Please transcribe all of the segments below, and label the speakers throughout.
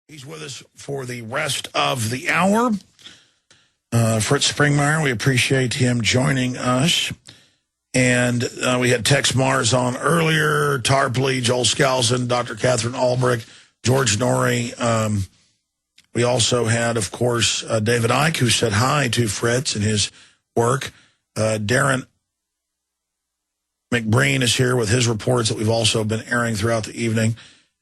Speaker 1: He's with us for the rest of the hour. Fritz Springmeier, we appreciate him joining us. And we had Tex Mars on earlier, Tarpley, Joel Skousen, Dr. Catherine Albrecht, George Norrie. We also had, of course, David Icke, who said hi to Fritz and his work. Darren McBreen is here with his reports that we've also been airing throughout the evening.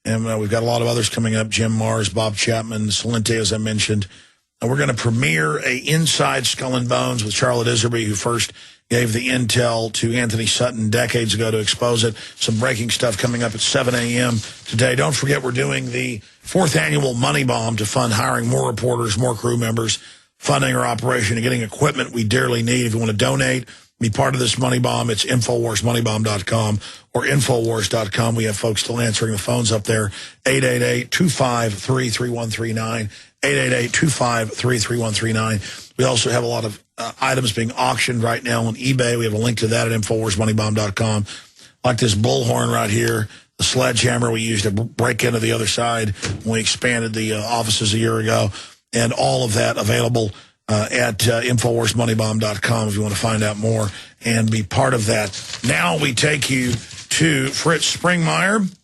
Speaker 1: And we've got a lot of others coming up, Jim Mars, Bob Chapman, Salente, as I mentioned. And we're going to premiere a Inside Skull and Bones with Charlotte Iserby, who first gave the intel to Anthony Sutton decades ago to expose it. Some breaking stuff coming up at 7 a.m. today. Don't forget, we're doing the 4th annual Money Bomb to fund hiring more reporters, more crew members, funding our operation, and getting equipment we dearly need. If you want to donate, be part of this Money Bomb, it's InfoWarsMoneyBomb.com or Infowars.com. We have folks still answering the phones up there, 888-253-3139, 888-253-3139. We also have a lot of items being auctioned right now on eBay. We have a link to that at InfoWarsMoneyBomb.com. Like this bullhorn right here, the sledgehammer we used to break into the other side when we expanded the offices a year ago, and all of that available at InfoWarsMoneyBomb.com if you want to find out more and be part of that. Now we take you to Fritz Springmeier,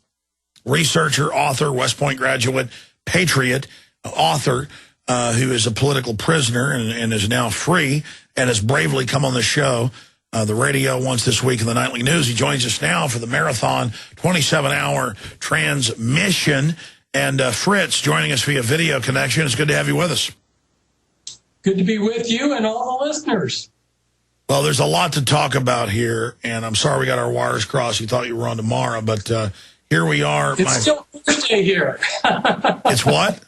Speaker 1: researcher, author, West Point graduate, patriot, author, who is a political prisoner and is now free and has bravely come on the show, the radio once this week in the nightly news. He joins us now for the marathon 27-hour transmission. And Fritz joining us via video connection. It's good to have you with us.
Speaker 2: Good to be with you and all the listeners.
Speaker 1: Well, there's a lot to talk about here, and I'm sorry we got our wires crossed. We thought you were on tomorrow, but here we are.
Speaker 2: It's still Thursday here.
Speaker 1: It's what?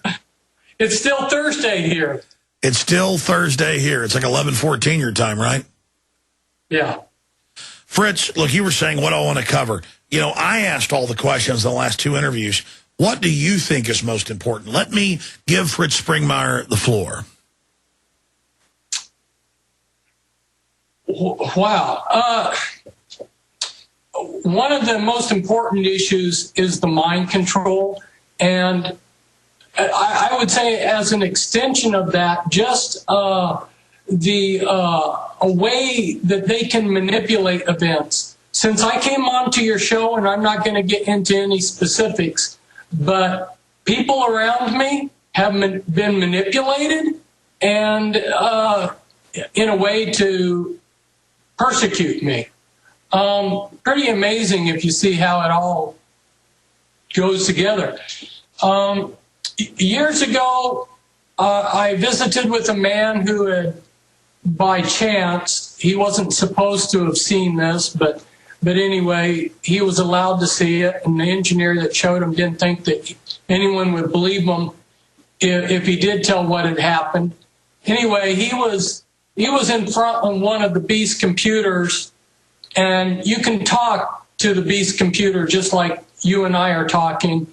Speaker 2: It's still Thursday here.
Speaker 1: It's still Thursday here. It's like 11:14 your time, right?
Speaker 2: Yeah.
Speaker 1: Fritz, look, you were saying what I want to cover. You know, I asked all the questions in the last 2 interviews. What do you think is most important? Let me give Fritz Springmeier the floor.
Speaker 2: Wow. One of the most important issues is the mind control. And I would say as an extension of that, just a way that they can manipulate events. Since I came onto your show, and I'm not going to get into any specifics, but people around me have been manipulated and in a way to persecute me. Pretty amazing if you see how it all goes together. Years ago, I visited with a man who had, by chance, he wasn't supposed to have seen this, but anyway, he was allowed to see it, and the engineer that showed him didn't think that anyone would believe him if he did tell what had happened. Anyway, he was in front of one of the Beast computers, and you can talk to the Beast computer just like you and I are talking,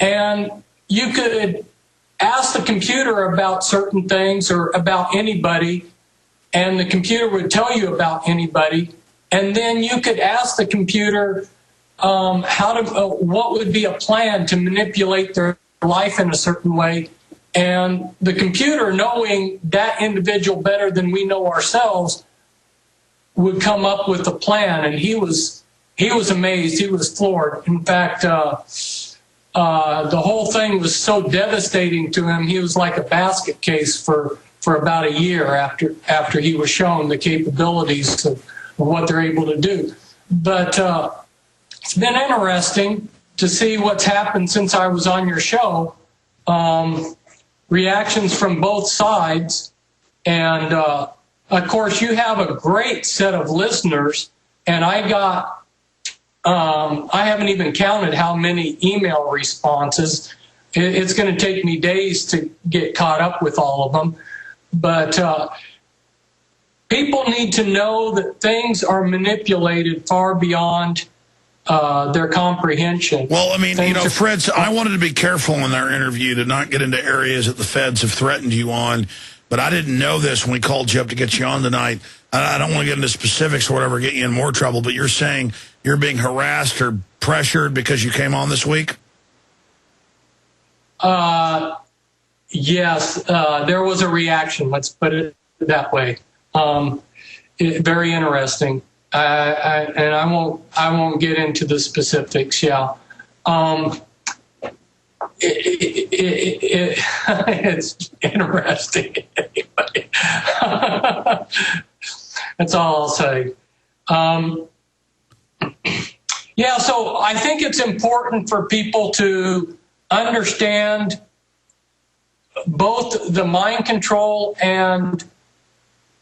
Speaker 2: and you could ask the computer about certain things or about anybody, and the computer would tell you about anybody, and then you could ask the computer what would be a plan to manipulate their life in a certain way. And the computer, knowing that individual better than we know ourselves, would come up with a plan. And he was amazed. He was floored. In fact, the whole thing was so devastating to him. He was like a basket case for about a year after he was shown the capabilities of what they're able to do. But it's been interesting to see what's happened since I was on your show. Reactions from both sides. And, of course, you have a great set of listeners. And I haven't even counted how many email responses. It's going to take me days to get caught up with all of them. But people need to know that things are manipulated far beyond their comprehension.
Speaker 1: Well, I mean, Fritz, I wanted to be careful in our interview to not get into areas that the feds have threatened you on, but I didn't know this when we called you up to get you on tonight. I don't want to get into specifics or whatever, get you in more trouble, but you're saying you're being harassed or pressured because you came on this week?
Speaker 2: Yes, there was a reaction. Let's put it that way. Very interesting. And I won't get into the specifics. Yeah. It's interesting. Anyway. That's all I'll say. Yeah, so I think it's important for people to understand both the mind control and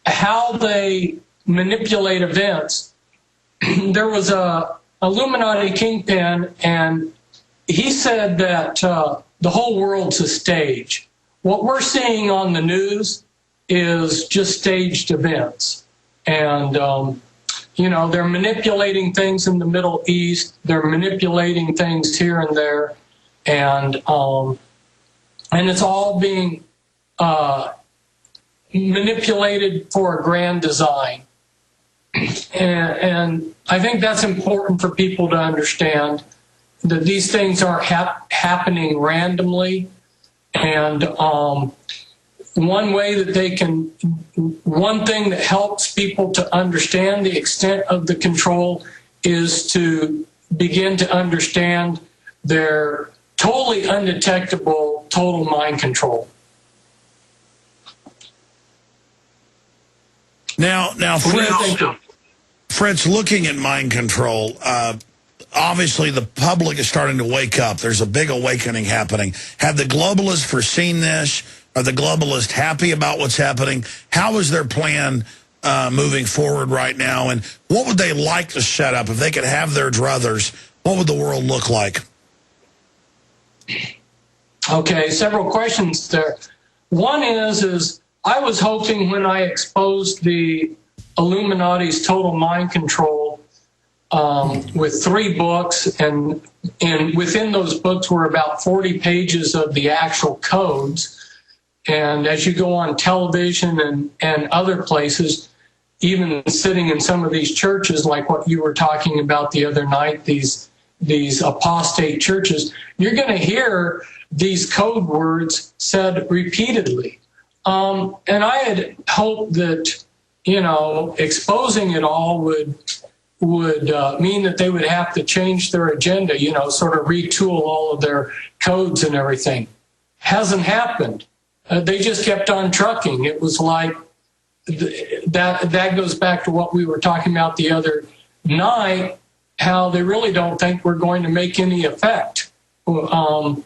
Speaker 2: how they manipulate events. There was a Illuminati kingpin, and he said that the whole world's a stage. What we're seeing on the news is just staged events. And, they're manipulating things in the Middle East. They're manipulating things here and there. And it's all being manipulated for a grand design. And I think that's important for people to understand, that these things aren't happening randomly. And one thing that helps people to understand the extent of the control is to begin to understand their totally undetectable total mind control.
Speaker 1: Now, Fritz, looking at mind control, obviously the public is starting to wake up. There's a big awakening happening. Have the globalists foreseen this? Are the globalists happy about what's happening? How is their plan moving forward right now? And what would they like to set up? If they could have their druthers, what would the world look like?
Speaker 2: Okay, several questions there. One is I was hoping when I exposed the Illuminati's total mind control with 3 books, and within those books were about 40 pages of the actual codes. And as you go on television and other places, even sitting in some of these churches, like what you were talking about the other night, these apostate churches, you're going to hear these code words said repeatedly. And I had hoped that, exposing it all would mean that they would have to change their agenda, sort of retool all of their codes and everything. Hasn't happened. They just kept on trucking. It was like that goes back to what we were talking about the other night, how they really don't think we're going to make any effect. Because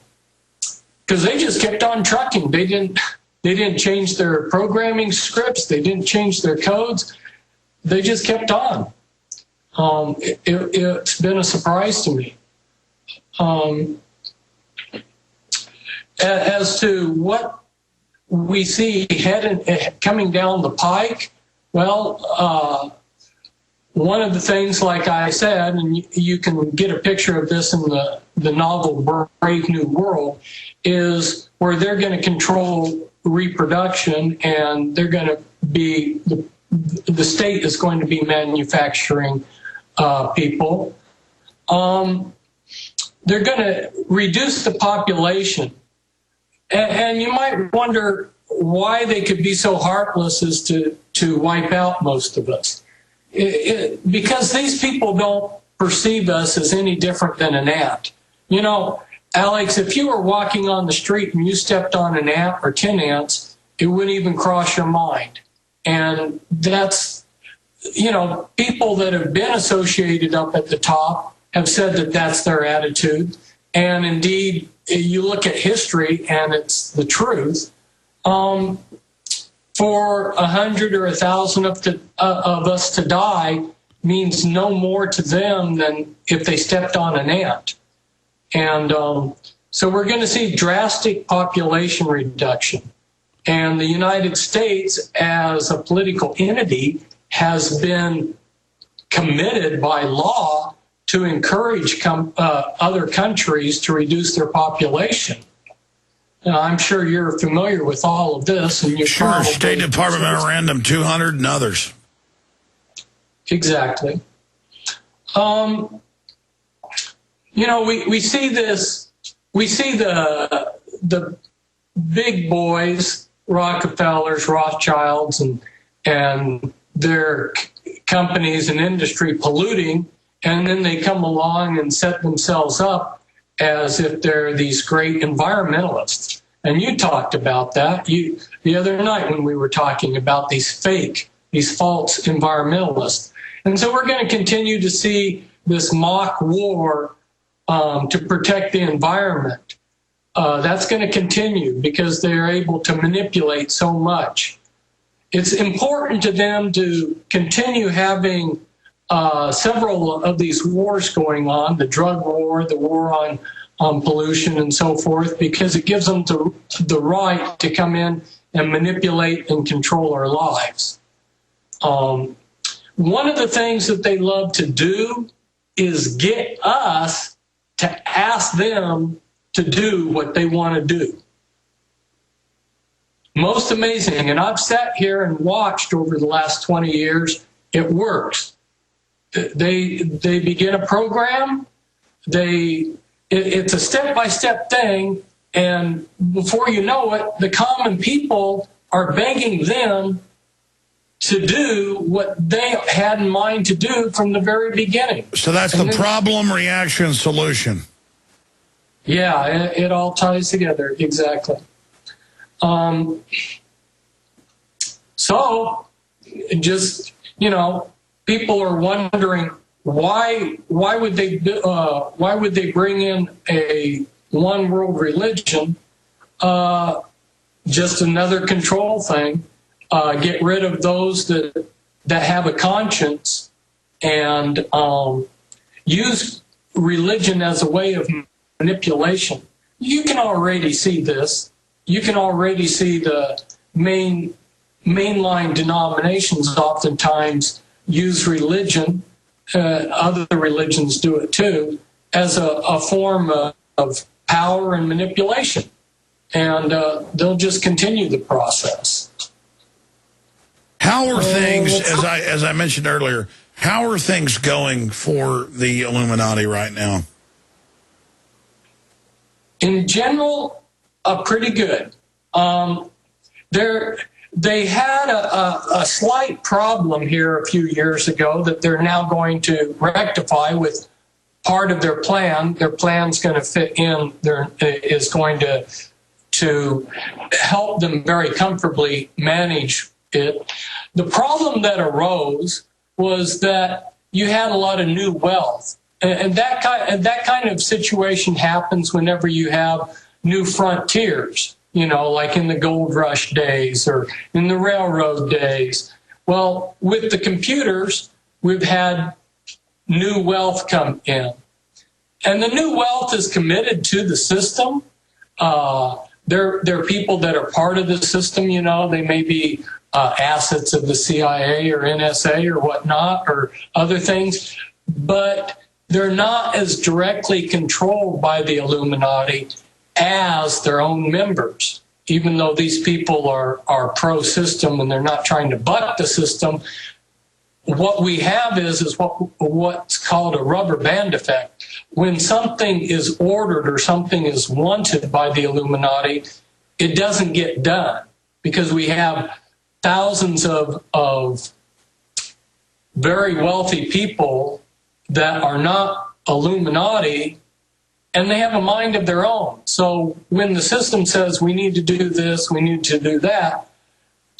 Speaker 2: they just kept on trucking. They didn't change their programming scripts. They didn't change their codes. They just kept on. It's been a surprise to me. As to what we see coming down the pike, well, one of the things, like I said, and you can get a picture of this in the novel Brave New World, is where they're going to control reproduction, and they're going to be, the state is going to be manufacturing people. They're going to reduce the population. And you might wonder why they could be so heartless as to wipe out most of us. Because these people don't perceive us as any different than an ant. Alex, if you were walking on the street and you stepped on an ant or 10 ants, it wouldn't even cross your mind. And that's, people that have been associated up at the top have said that that's their attitude. And indeed, you look at history and it's the truth. For 100 or 1,000 of us to die means no more to them than if they stepped on an ant. And so we're going to see drastic population reduction. And the United States, as a political entity, has been committed by law to encourage other countries to reduce their population. Now, I'm sure you're familiar with all of this. And
Speaker 1: Sure, State Department Memorandum 200 and others.
Speaker 2: Exactly. We see this. We see the the big boys, Rockefellers, Rothschilds, and their companies and industry polluting, and then they come along and set themselves up as if they're these great environmentalists. And you talked about that the other night when we were talking about these false environmentalists. And so we're going to continue to see this mock war to protect the environment. That's going to continue because they're able to manipulate so much. It's important to them to continue having several of these wars going on, the drug war, the war on pollution and so forth, because it gives them the right to come in and manipulate and control our lives. One of the things that they love to do is get us to ask them to do what they want to do. Most amazing, and I've sat here and watched over the last 20 years, it works. They begin a program, it's a step-by-step thing, and before you know it, the common people are begging them to do what they had in mind to do from the very beginning.
Speaker 1: So that's the problem, reaction, solution.
Speaker 2: Yeah, it all ties together, exactly. So, just, people are wondering why would they bring in a one world religion? Just another control thing. Get rid of those that have a conscience and use religion as a way of manipulation. You can already see this. You can already see the mainline denominations oftentimes use religion. Other religions do it too, as a form of power and manipulation. And they'll just continue the process.
Speaker 1: How are things, as I mentioned earlier, how are things going for the Illuminati right now?
Speaker 2: In general, pretty good. They had a slight problem here a few years ago that they're now going to rectify with part of their plan. Their plan's going to fit in. Is going to help them very comfortably manage it. The problem that arose was that you had a lot of new wealth. And that kind of situation happens whenever you have new frontiers, like in the gold rush days or in the railroad days. Well, with the computers, we've had new wealth come in. And the new wealth is committed to the system. They're people that are part of the system, they may be assets of the CIA or NSA or whatnot or other things, but they're not as directly controlled by the Illuminati as their own members. Even though these people are pro-system and they're not trying to buck the system, what we have is what's called a rubber band effect. When something is ordered or something is wanted by the Illuminati, it doesn't get done because we have thousands of very wealthy people that are not Illuminati, and they have a mind of their own. So when the system says we need to do this, we need to do that,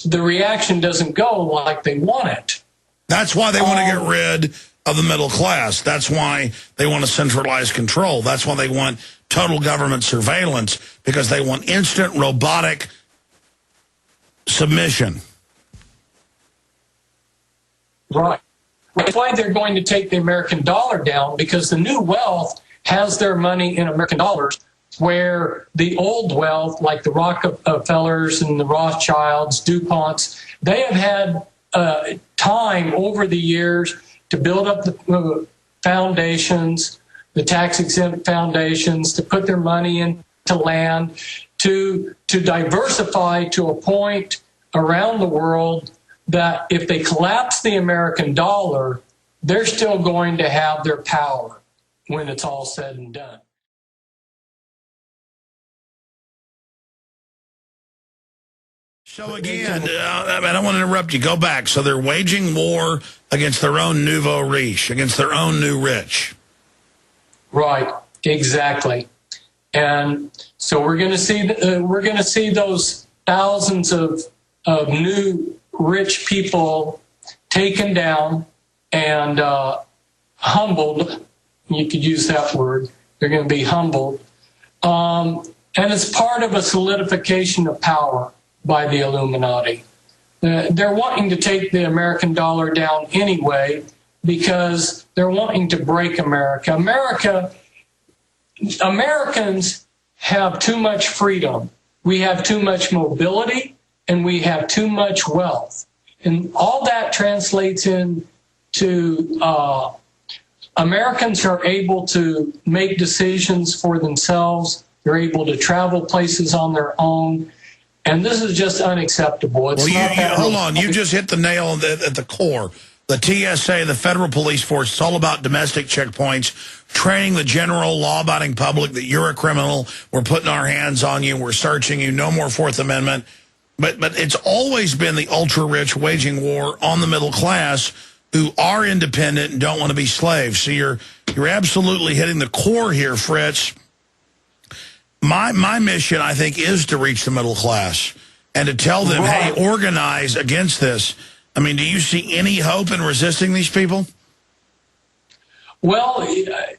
Speaker 2: the reaction doesn't go like they want it.
Speaker 1: That's why they want to get rid of the middle class. That's why they want to centralize control. That's why they want total government surveillance, because they want instant robotic submission.
Speaker 2: Right. That's why they're going to take the American dollar down, because the new wealth has their money in American dollars, where the old wealth, like the Rockefellers and the Rothschilds, DuPonts, they have had time over the years to build up the foundations, the tax-exempt foundations, to put their money into land, to diversify to a point around the world that if they collapse the American dollar, they're still going to have their power when it's all said and done.
Speaker 1: So again, I don't want to interrupt you. Go back. So they're waging war against their own nouveau riche, against their own new rich.
Speaker 2: Right, exactly. And so we're going to see those thousands of new rich people taken down and humbled. You could use that word. They're going to be humbled. And it's part of a solidification of power by the Illuminati. They're wanting to take the American dollar down anyway because they're wanting to break America. Americans have too much freedom. We have too much mobility, and we have too much wealth. And all that translates into Americans are able to make decisions for themselves. They're able to travel places on their own. And this is just unacceptable. It's
Speaker 1: hold on. You just hit the nail at the core. The TSA, the federal police force, it's all about domestic checkpoints, training the general law-abiding public that you're a criminal, we're putting our hands on you, we're searching you, no more Fourth Amendment. But it's always been the ultra-rich waging war on the middle class who are independent and don't want to be slaves. So you're absolutely hitting the core here, Fritz. My mission, I think, is to reach the middle class and to tell them, hey, organize against this. I mean, do you see any hope in resisting these people?
Speaker 2: Well,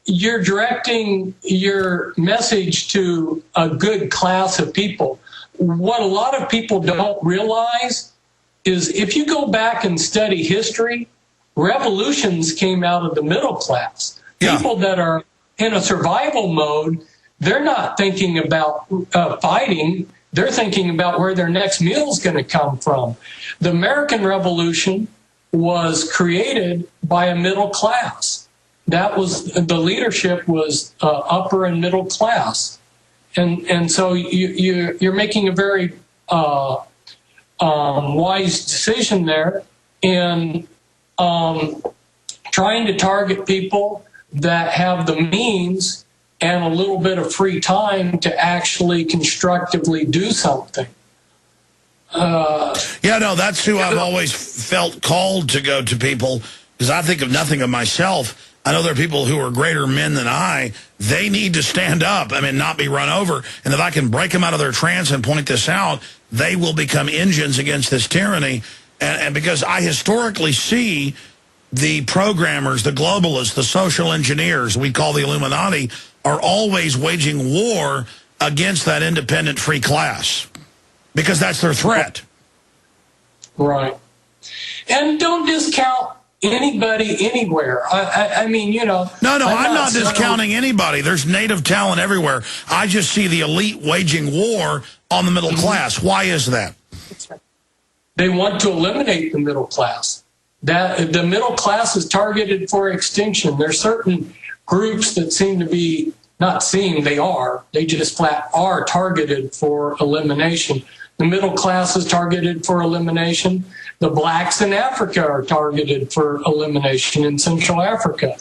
Speaker 2: you're directing your message to a good class of people. What a lot of people don't realize is if you go back and study history, revolutions came out of the middle class.
Speaker 1: Yeah.
Speaker 2: People that are in a survival mode, they're not thinking about fighting. They're thinking about where their next meal is going to come from. The American Revolution was created by a middle class. That was the leadership was upper and middle class, and so you're making a very wise decision there in trying to target people that have the means and a little bit of free time to actually constructively do something.
Speaker 1: Yeah, no, that's who I've always felt called to go to people, because I think of nothing of myself. I know there are people who are greater men than I. They need to stand up, I mean, not be run over. And if I can break them out of their trance and point this out, they will become engines against this tyranny. And because I historically see the programmers, the globalists, the social engineers, we call the Illuminati, are always waging war against that independent free class because that's their threat.
Speaker 2: Right. And don't discount anybody anywhere. I mean, you know.
Speaker 1: No, I'm not discounting anybody. There's native talent everywhere. I just see the elite waging war on the middle class. Why is that?
Speaker 2: They want to eliminate the middle class. That the middle class is targeted for extinction. There's certain groups that seem to be, not seem, they just flat are targeted for elimination. The middle class is targeted for elimination. The blacks in Africa are targeted for elimination in Central Africa.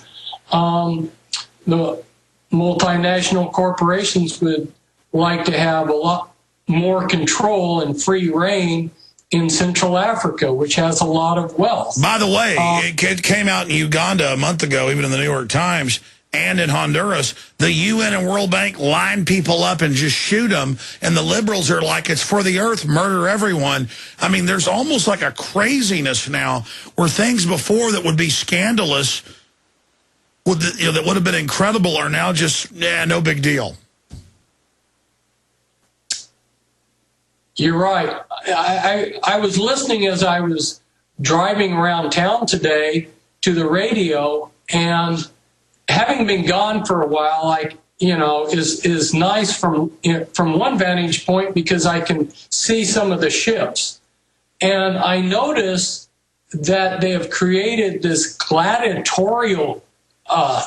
Speaker 2: The multinational corporations would like to have a lot more control and free reign in Central Africa, which has a lot of wealth.
Speaker 1: By the way, it came out in Uganda a month ago, even in the New York Times, and in Honduras, the UN and World Bank line people up and just shoot them, and the liberals are like, it's for the earth, murder everyone. I mean, there's almost like a craziness now where things before that would be scandalous, that would have been incredible, are now just, no big deal.
Speaker 2: You're right. I was listening as I was driving around town today to the radio, and having been gone for a while, is nice from one vantage point because I can see some of the ships. And I noticed that they have created this gladiatorial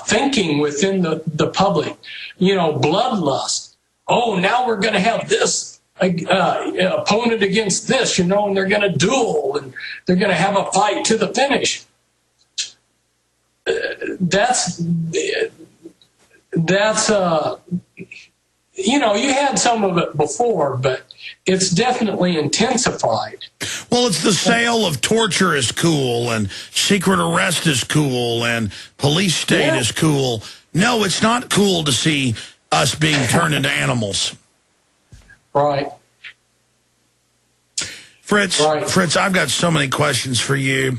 Speaker 2: thinking within the public, bloodlust. Oh, now we're going to have this opponent against this, and they're going to duel, and they're going to have a fight to the finish. That's you know, you had some of it before, but it's definitely intensified.
Speaker 1: Well, it's the sale of torture is cool, and secret arrest is cool, and police state is cool. No, it's not cool to see us being turned into animals.
Speaker 2: Right.
Speaker 1: Fritz, I've got so many questions for you.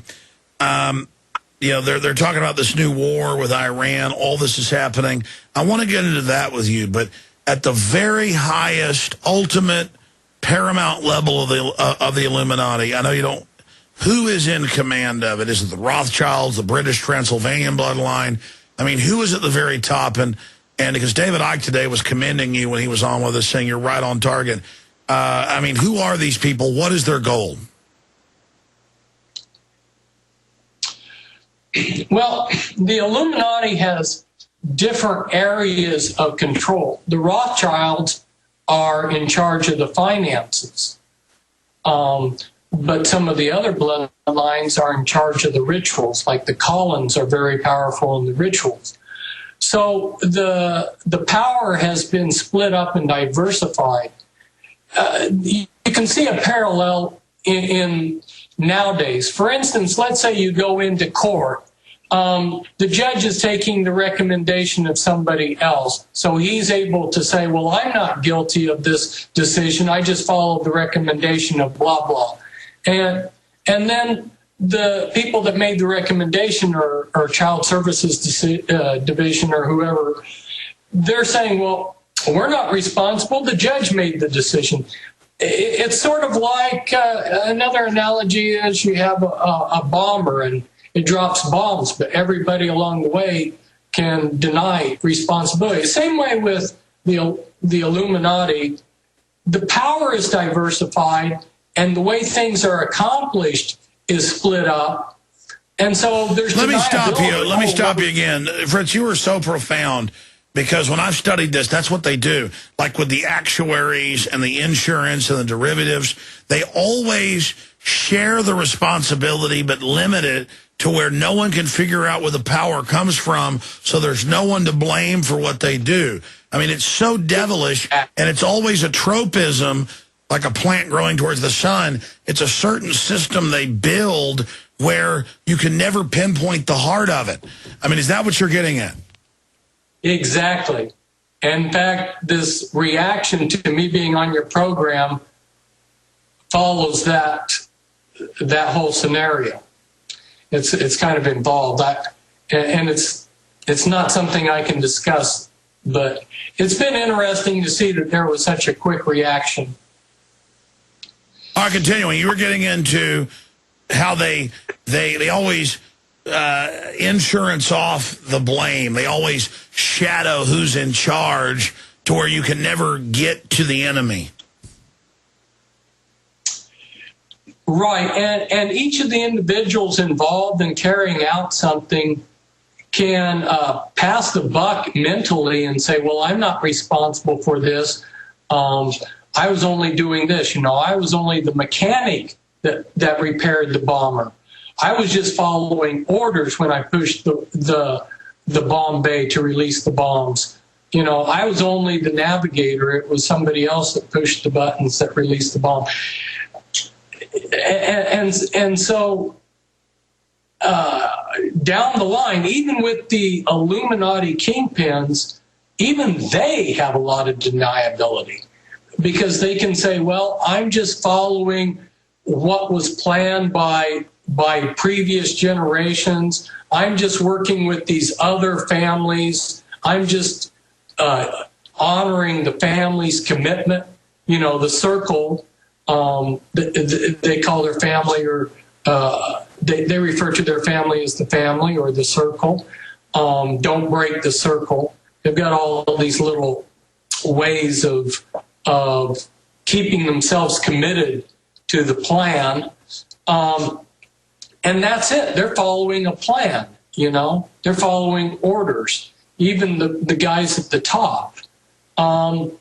Speaker 1: You know, they're talking about this new war with Iran. All this is happening. I want to get into that with you, but at the very highest, ultimate, paramount level of the Illuminati, I know you don't. Who is in command of it? Is it the Rothschilds, the British Transylvanian bloodline? I mean, who is at the very top? And because David Icke today was commending you when he was on with us, saying you're right on target. I mean, who are these people? What is their goal?
Speaker 2: Well, the Illuminati has different areas of control. The Rothschilds are in charge of the finances, but some of the other bloodlines are in charge of the rituals, like the Collins are very powerful in the rituals. So the power has been split up and diversified. You can see a parallel in nowadays. For instance, let's say you go into court. The judge is taking the recommendation of somebody else. So he's able to say, well, I'm not guilty of this decision. I just followed the recommendation of blah, blah. And then the people that made the recommendation or Child Services Division or whoever, they're saying, well, we're not responsible. The judge made the decision. It's sort of like another analogy is you have a bomber and it drops bombs, but everybody along the way can deny responsibility. Same way with the Illuminati. The power is diversified, and the way things are accomplished is split up. And so there's
Speaker 1: Let me stop you again. Fritz, you were so profound. Because when I've studied this, that's what they do. Like with the actuaries and the insurance and the derivatives, they always share the responsibility but limit it to where no one can figure out where the power comes from, so there's no one to blame for what they do. I mean, it's so devilish, and it's always a tropism, like a plant growing towards the sun. It's a certain system they build where you can never pinpoint the heart of it. I mean, is that what you're getting at?
Speaker 2: Exactly. In fact, this reaction to me being on your program follows that whole scenario. It's kind of involved, and it's not something I can discuss, but it's been interesting to see that there was such a quick reaction.
Speaker 1: All right, continuing, you were getting into how they always insurance off the blame. They always shadow who's in charge to where you can never get to the enemy.
Speaker 2: Right, and each of the individuals involved in carrying out something can pass the buck mentally and say, well, I'm not responsible for this. I was only doing this. You know, I was only the mechanic that repaired the bomber. I was just following orders when I pushed the bomb bay to release the bombs. You know, I was only the navigator. It was somebody else that pushed the buttons that released the bomb. And so down the line, even with the Illuminati kingpins, even they have a lot of deniability, because they can say, well, I'm just following what was planned by previous generations. I'm just working with these other families. I'm just honoring the family's commitment. You know, the circle, they call their family, or they refer to their family as the family or the circle. Don't break the circle. They've got all these little ways of keeping themselves committed to the plan. And that's it. They're following a plan, you know. They're following orders, even the guys at the top. And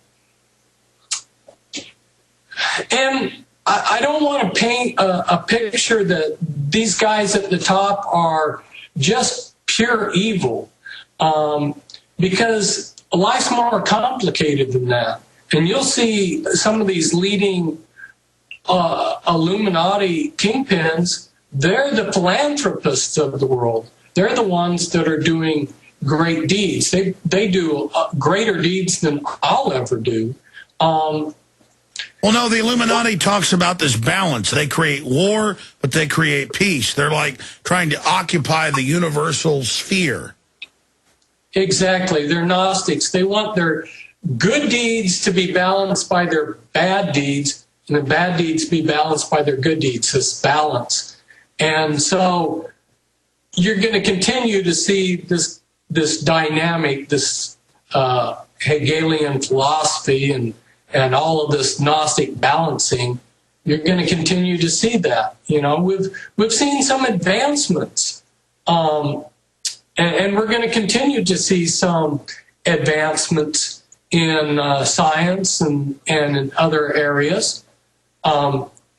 Speaker 2: I don't want to paint a picture that these guys at the top are just pure evil, because life's more complicated than that. And you'll see some of these leading Illuminati kingpins, they're the philanthropists of the world. They're the ones that are doing great deeds. They do greater deeds than I'll ever do. Well,
Speaker 1: no, the Illuminati talks about this balance. They create war, but they create peace. They're like trying to occupy the universal sphere.
Speaker 2: Exactly. They're Gnostics. They want their good deeds to be balanced by their bad deeds, and the bad deeds be balanced by their good deeds. This balance. And so you're going to continue to see this dynamic, this Hegelian philosophy and all of this Gnostic balancing. You're going to continue to see that. You know, we've seen some advancements, and we're going to continue to see some advancements in science and in other areas,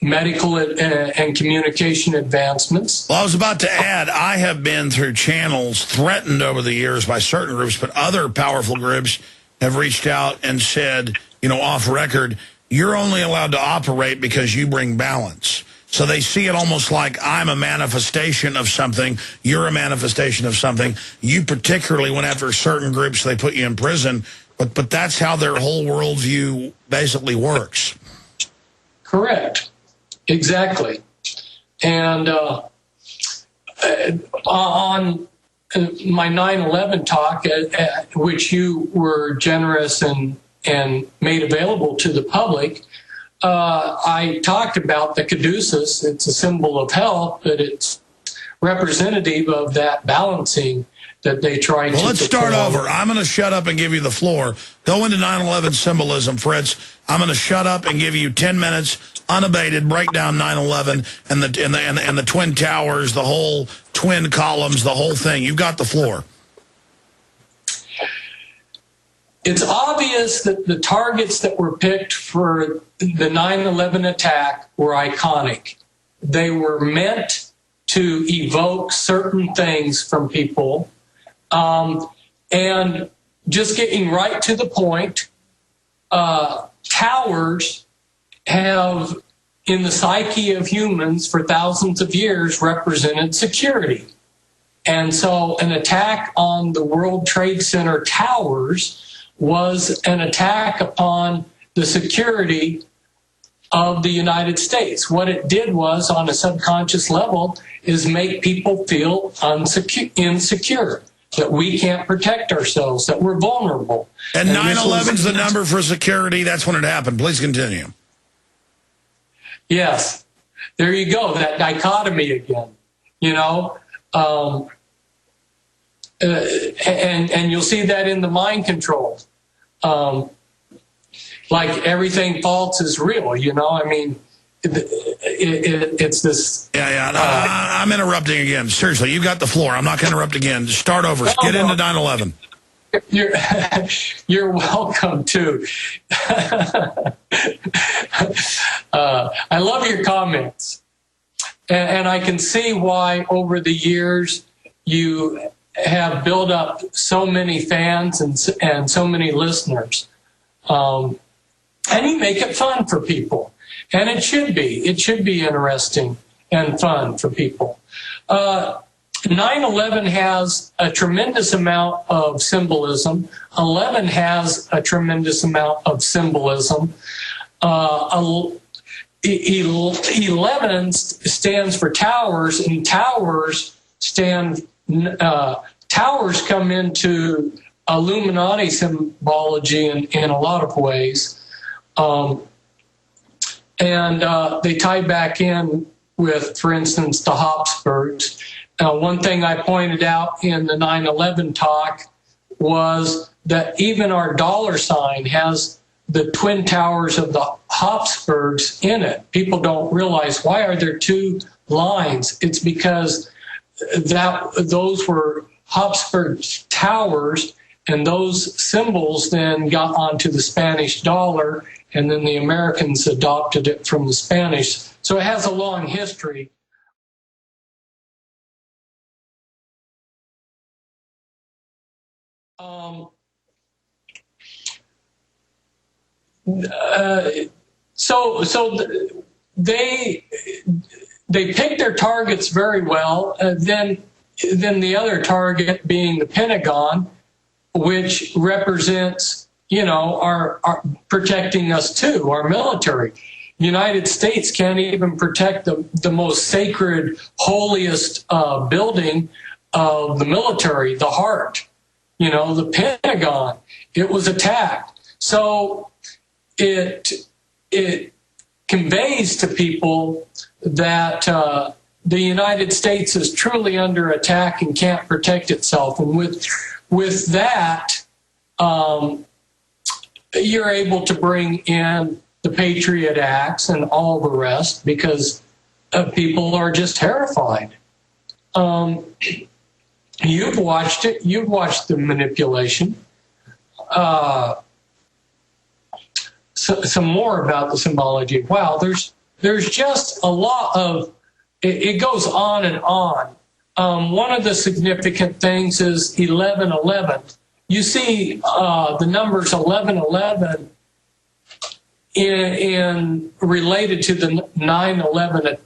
Speaker 2: medical and communication advancements.
Speaker 1: Well, I was about to add, I have been through channels threatened over the years by certain groups, but other powerful groups have reached out and said, you know, off record, you're only allowed to operate because you bring balance. So they see it almost like I'm a manifestation of something, you're a manifestation of something. You particularly went after certain groups, they put you in prison, but that's how their whole worldview basically works.
Speaker 2: Correct. Exactly. And on my 9/11 talk, which you were generous and made available to the public, I talked about the caduceus. It's a symbol of health, but it's representative of that balancing that they try to.
Speaker 1: Well, let's start over. I'm going to shut up and give you the floor. Go into 9/11 symbolism, Fritz. I'm going to shut up and give you 10 minutes, unabated, break down 9/11 and the Twin Towers, the whole twin columns, the whole thing. You've got the floor.
Speaker 2: It's obvious that the targets that were picked for the 9/11 attack were iconic. They were meant to evoke certain things from people. And just getting right to the point, towers have, in the psyche of humans for thousands of years, represented security. And so an attack on the World Trade Center towers was an attack upon the security of the United States. What it did was, on a subconscious level, is make people feel insecure, that we can't protect ourselves, that we're vulnerable.
Speaker 1: And 9/11's the number for security. That's when it happened. Please continue.
Speaker 2: Yes. There you go, that dichotomy again. You know, and you'll see that in the mind control. Like everything false is real, you know? I mean, it's this...
Speaker 1: Yeah. I'm interrupting again. Seriously, you got the floor. I'm not going to interrupt again. Just start over. Get into 9/11.
Speaker 2: You're welcome to. I love your comments. And I can see why over the years you have built up so many fans and so many listeners. And you make it fun for people. And it should be. It should be interesting and fun for people. 9/11 has a tremendous amount of symbolism. 11 has a tremendous amount of symbolism. 11 stands for towers, and towers come into Illuminati symbology in a lot of ways. And they tie back in with, for instance, the Habsburgs. One thing I pointed out in the 9/11 talk was that even our dollar sign has the twin towers of the Habsburgs in it. People don't realize, why are there two lines? It's because those were Habsburg towers, and those symbols then got onto the Spanish dollar, and then the Americans adopted it from the Spanish. So it has a long history. They pick their targets very well. Then the other target being the Pentagon, which represents, our protecting us too, our military. United States can't even protect the most sacred, holiest building of the military, the heart. The Pentagon. It was attacked. So it conveys to people that the United States is truly under attack and can't protect itself. And with that, you're able to bring in the Patriot Acts and all the rest because people are just terrified. You've watched it. You've watched the manipulation. Some more about the symbology. Wow, there's just a lot of, it goes on and on. One of the significant things is 11/11. You see the numbers 11/11 in related to the 9/11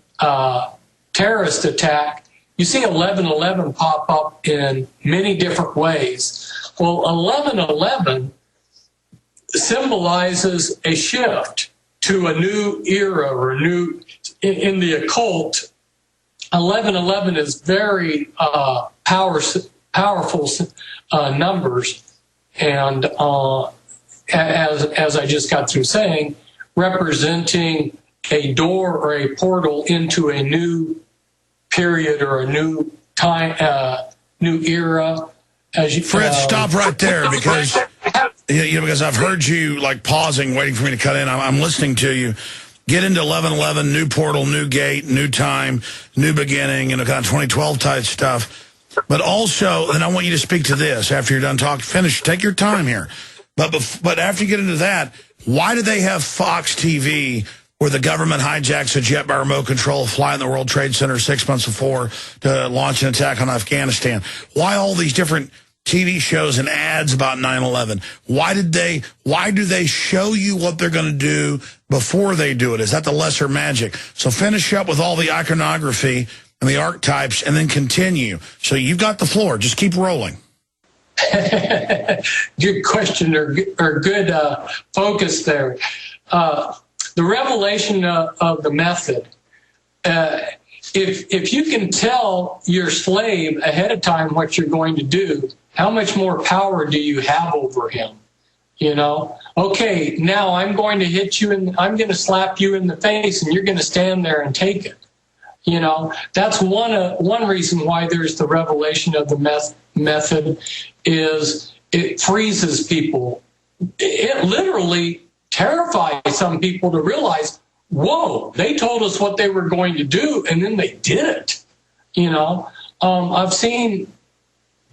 Speaker 2: terrorist attack. You see 11/11 pop up in many different ways. Well, 11/11 symbolizes a shift to a new era or a new, in the occult. 11/11 is very powerful numbers, and as I just got through saying, representing a door or a portal into a new period or a new time, new era.
Speaker 1: Fritz, stop right there because because I've heard you like pausing, waiting for me to cut in. I'm listening to you. Get into 11/11, new portal, new gate, new time, new beginning, and kind of 2012 type stuff. But also, and I want you to speak to this after you're done talking. Finish. Take your time here. But after you get into that, why do they have Fox TV where the government hijacks a jet by remote control, fly in the World Trade Center 6 months before to launch an attack on Afghanistan? Why all these different TV shows and ads about 9/11? Why do they show you what they're going to do before they do it? Is that the lesser magic? So finish up with all the iconography and the archetypes and then continue. So you've got the floor. Just keep rolling.
Speaker 2: Good question or good focus there. The revelation of the method. If you can tell your slave ahead of time what you're going to do, how much more power do you have over him? Okay, now I'm going to hit you and I'm going to slap you in the face and you're going to stand there and take it. That's one reason why there's the revelation of the method is it freezes people. It literally terrifies some people to realize, whoa, they told us what they were going to do and then they did it. I've seen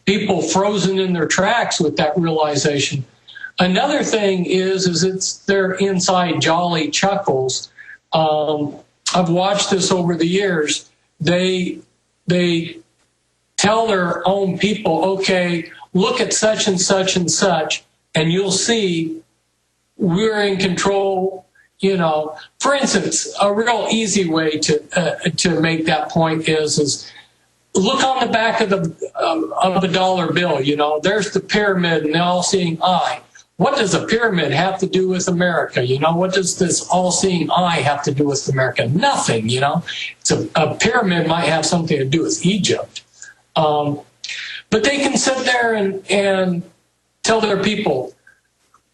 Speaker 2: people frozen in their tracks with that realization. Another thing is it's their inside jolly chuckles. I've watched this over the years. They tell their own people, okay, look at such and such and such, and you'll see we're in control. For instance, a real easy way to make that point is look on the back of the dollar bill. There's the pyramid and the all-seeing eye. What does a pyramid have to do with America? What does this all-seeing eye have to do with America? Nothing. It's a pyramid might have something to do with Egypt, but they can sit there and tell their people,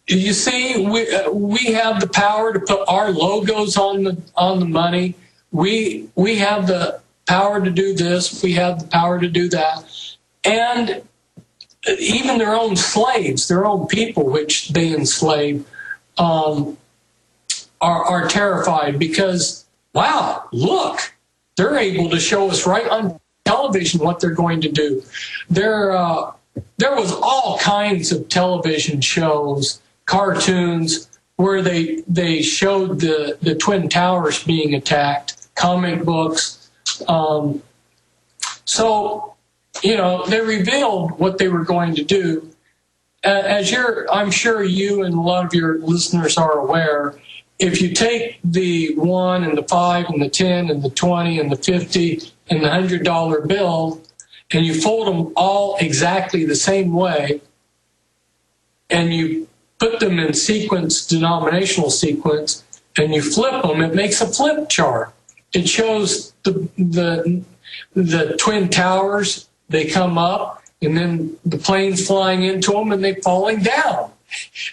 Speaker 2: you see, we have the power to put our logos on the money. We have the power to do this. We have the power to do that. And even their own slaves, their own people, which they enslave, are terrified because, wow, look, they're able to show us right on television what they're going to do. There was all kinds of television shows, cartoons, where they showed the Twin Towers being attacked, comic books. So, they revealed what they were going to do. I'm sure you and a lot of your listeners are aware, if you take the 1 and the 5 and the 10 and the 20 and the 50 and the $100 bill, and you fold them all exactly the same way, and you put them in sequence, denominational sequence, and you flip them, it makes a flip chart. It shows the Twin Towers, they come up, and then the planes flying into them, and they're falling down.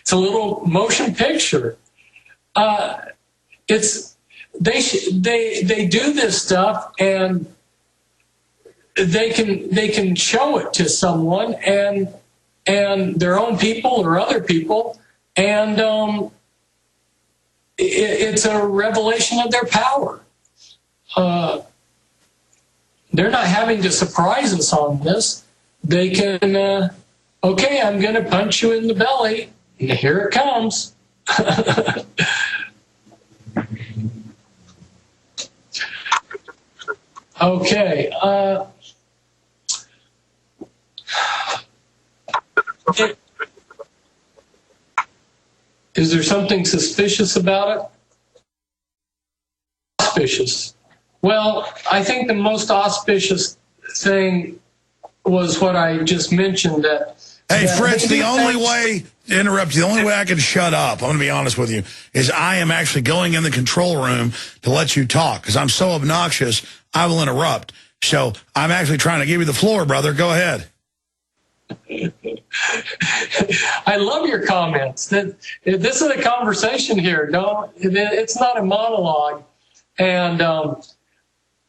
Speaker 2: It's a little motion picture. They do this stuff, and they can show it to someone and their own people or other people, and it's a revelation of their power. They're not having to surprise us on this. They can, okay, I'm going to punch you in the belly, and here it comes. Okay. Is there something suspicious about it? Auspicious. Well, I think the most auspicious thing was what I just mentioned.
Speaker 1: Hey, Fritz, the only way I can shut up, I'm going to be honest with you, is I am actually going in the control room to let you talk, because I'm so obnoxious, I will interrupt. So I'm actually trying to give you the floor, brother. Go ahead.
Speaker 2: I love your comments. This is a conversation here. It's not a monologue. And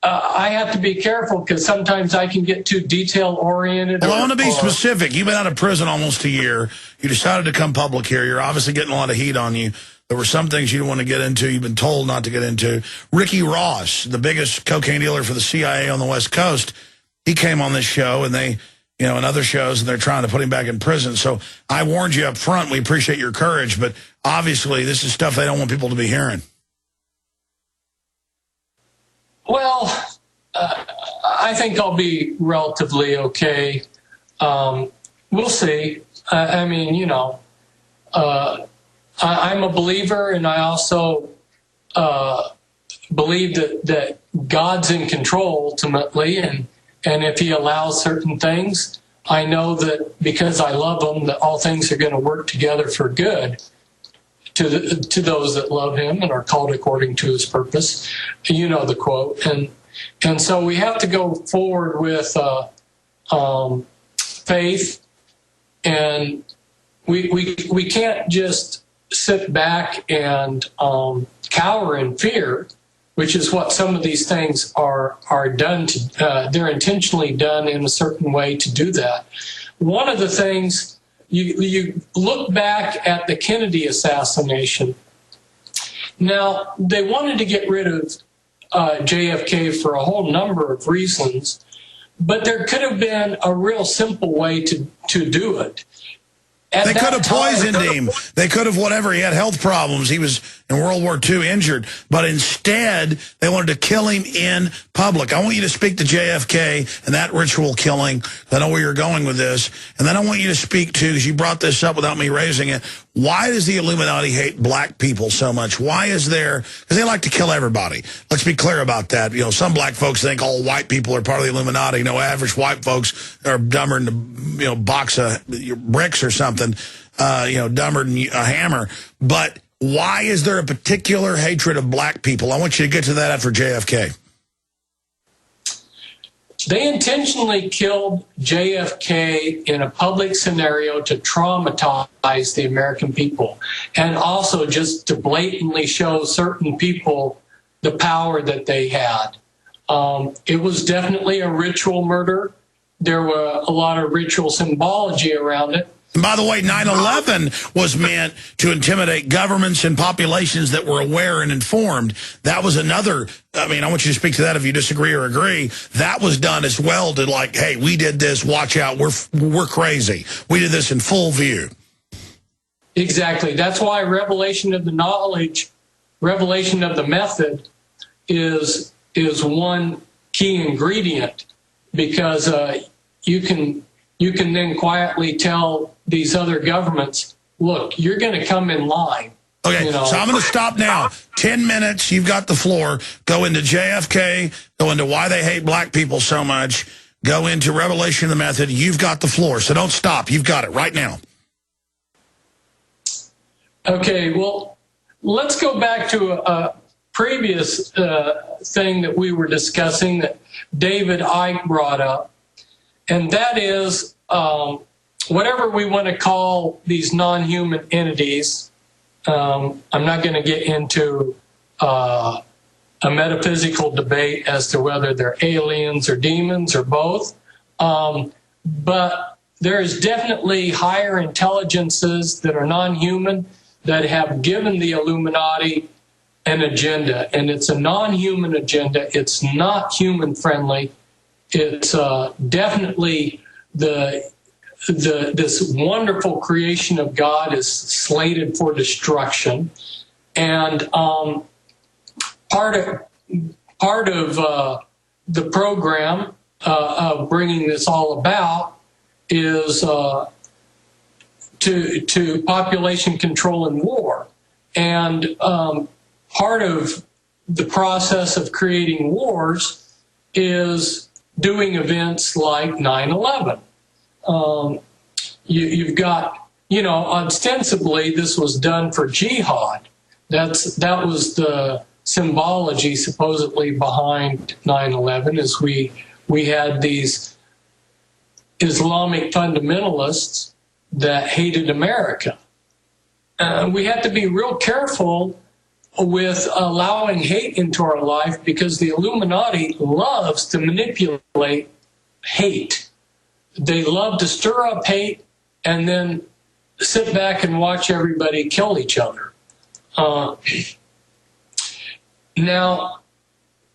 Speaker 2: I have to be careful, because sometimes I can get too detail-oriented.
Speaker 1: Well, I want to be specific. You've been out of prison almost a year. You decided to come public here. You're obviously getting a lot of heat on you. There were some things you didn't want to get into. You've been told not to get into. Ricky Ross, the biggest cocaine dealer for the CIA on the West Coast, he came on this show, and they, and other shows, and they're trying to put him back in prison. So I warned you up front. We appreciate your courage, but obviously this is stuff they don't want people to be hearing.
Speaker 2: Well, I think I'll be relatively okay. We'll see. I'm a believer, and I also believe that God's in control ultimately, and if he allows certain things, I know that because I love him, that all things are going to work together for good to those that love him and are called according to his purpose. You know the quote. And so we have to go forward with faith, and we can't just sit back and cower in fear, which is what some of these things are done to. They're intentionally done in a certain way to do that. One of the things, you look back at the Kennedy assassination. Now, they wanted to get rid of JFK for a whole number of reasons, but there could have been a real simple way to do it.
Speaker 1: They could have poisoned him. They could have whatever. He had health problems. He was in World War II injured. But instead, they wanted to kill him in public. I want you to speak to JFK and that ritual killing. I know where you're going with this. And then I want you to speak to, because you brought this up without me raising it, why does the Illuminati hate black people so much? Why is there, because they like to kill everybody. Let's be clear about that. Some black folks think all white people are part of the Illuminati. Average white folks are dumber than a box of bricks or something. Dumber than a hammer. But why is there a particular hatred of black people? I want you to get to that after JFK.
Speaker 2: They intentionally killed JFK in a public scenario to traumatize the American people, and also just to blatantly show certain people the power that they had. It was definitely a ritual murder. There were a lot of ritual symbology around it.
Speaker 1: And by the way, 9/11 was meant to intimidate governments and populations that were aware and informed. That was another, I want you to speak to that if you disagree or agree. That was done as well to hey, we did this, watch out, we're crazy. We did this in full view.
Speaker 2: Exactly. That's why revelation of the knowledge, revelation of the method is one key ingredient, because you can you can then quietly tell these other governments, look, you're going to come in line.
Speaker 1: Okay,
Speaker 2: you know?
Speaker 1: so I'm going to stop now. 10 minutes, you've got the floor. Go into JFK, go into why they hate black people so much, go into Revelation of the Method. You've got the floor, so don't stop. You've got it right now.
Speaker 2: Okay, well, let's go back to a previous thing that we were discussing that David Icke brought up, and that is whatever we want to call these non-human entities. I'm not going to get into a metaphysical debate as to whether they're aliens or demons or both, but there's definitely higher intelligences that are non-human that have given the Illuminati an agenda, and it's a non-human agenda. It's not human-friendly. It's definitely this wonderful creation of God is slated for destruction, and part of the program of bringing this all about is to population control and war, and part of the process of creating wars is doing events like 9/11. You've got, ostensibly this was done for jihad. That was the symbology supposedly behind 9/11, is we had these Islamic fundamentalists that hated America. We have to be real careful with allowing hate into our life, because the Illuminati loves to manipulate hate. They love to stir up hate and then sit back and watch everybody kill each other. Now,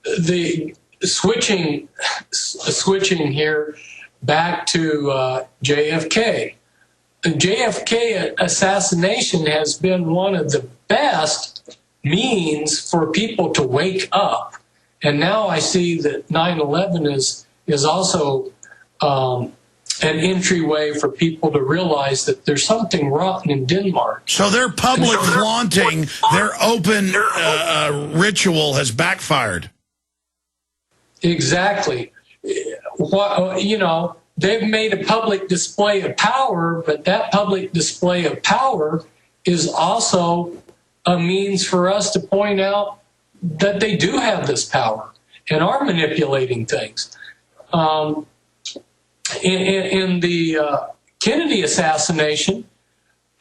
Speaker 2: the switching here back to JFK. The JFK assassination has been one of the best means for people to wake up. And now I see that 9/11 is also an entryway for people to realize that there's something rotten in Denmark.
Speaker 1: So their public flaunting, their open ritual has backfired.
Speaker 2: Exactly. They've made a public display of power, but that public display of power is also a means for us to point out that they do have this power and are manipulating things. In the Kennedy assassination,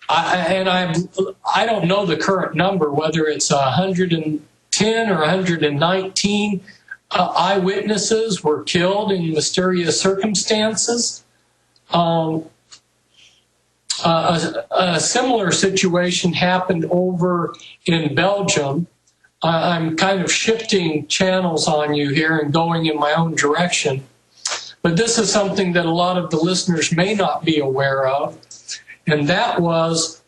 Speaker 2: I don't know the current number, whether it's 110 or 119 eyewitnesses were killed in mysterious circumstances. A similar situation happened over in Belgium. I'm kind of shifting channels on you here and going in my own direction. But this is something that a lot of the listeners may not be aware of. And that was,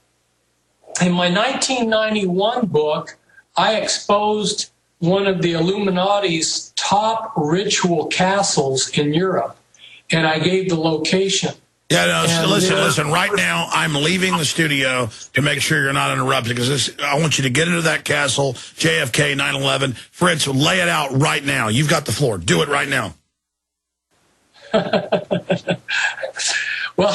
Speaker 2: in my 1991 book, I exposed one of the Illuminati's top ritual castles in Europe. And I gave the location.
Speaker 1: Yeah, no, listen, right now I'm leaving the studio to make sure you're not interrupted, because I want you to get into that castle, JFK, 9/11. Fritz, lay it out right now. You've got the floor. Do it right now.
Speaker 2: Well,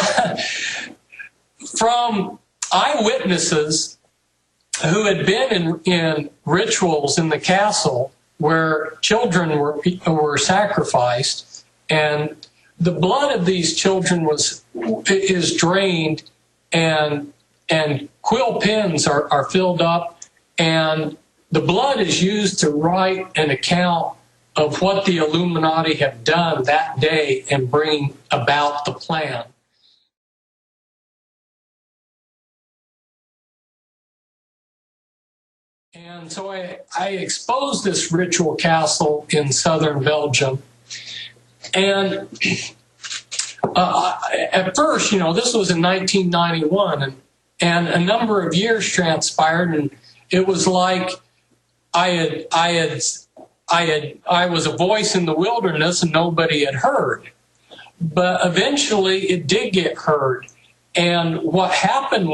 Speaker 2: from eyewitnesses who had been in rituals in the castle where children were sacrificed, and the blood of these children is drained, and quill pens are filled up, and the blood is used to write an account of what the Illuminati have done that day and bring about the plan. And so I exposed this ritual castle in southern Belgium. And at first, this was in 1991, and a number of years transpired, and it was like I was a voice in the wilderness and nobody had heard. but eventually it did get heard. And what happened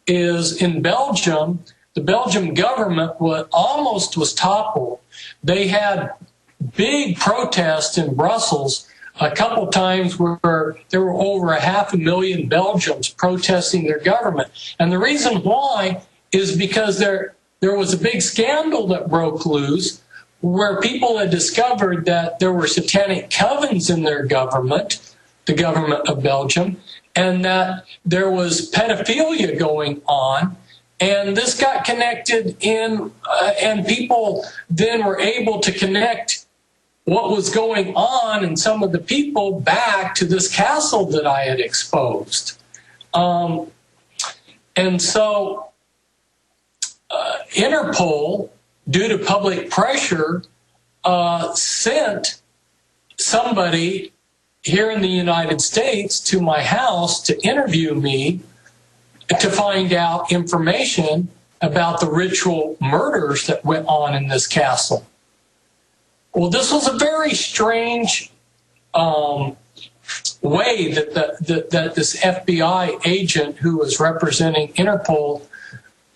Speaker 2: is in Belgium, the Belgian government was toppled. They had big protests in Brussels a couple times where there were over 500,000 Belgians protesting their government. And the reason why is because there was a big scandal that broke loose where people had discovered that there were satanic covens in their government, the government of Belgium, and that there was pedophilia going on. And this got connected and people then were able to connect what was going on and some of the people back to this castle that I had exposed. And so Interpol, due to public pressure, sent somebody here in the United States to my house to interview me to find out information about the ritual murders that went on in this castle. Well, this was a very strange way that this FBI agent who was representing Interpol,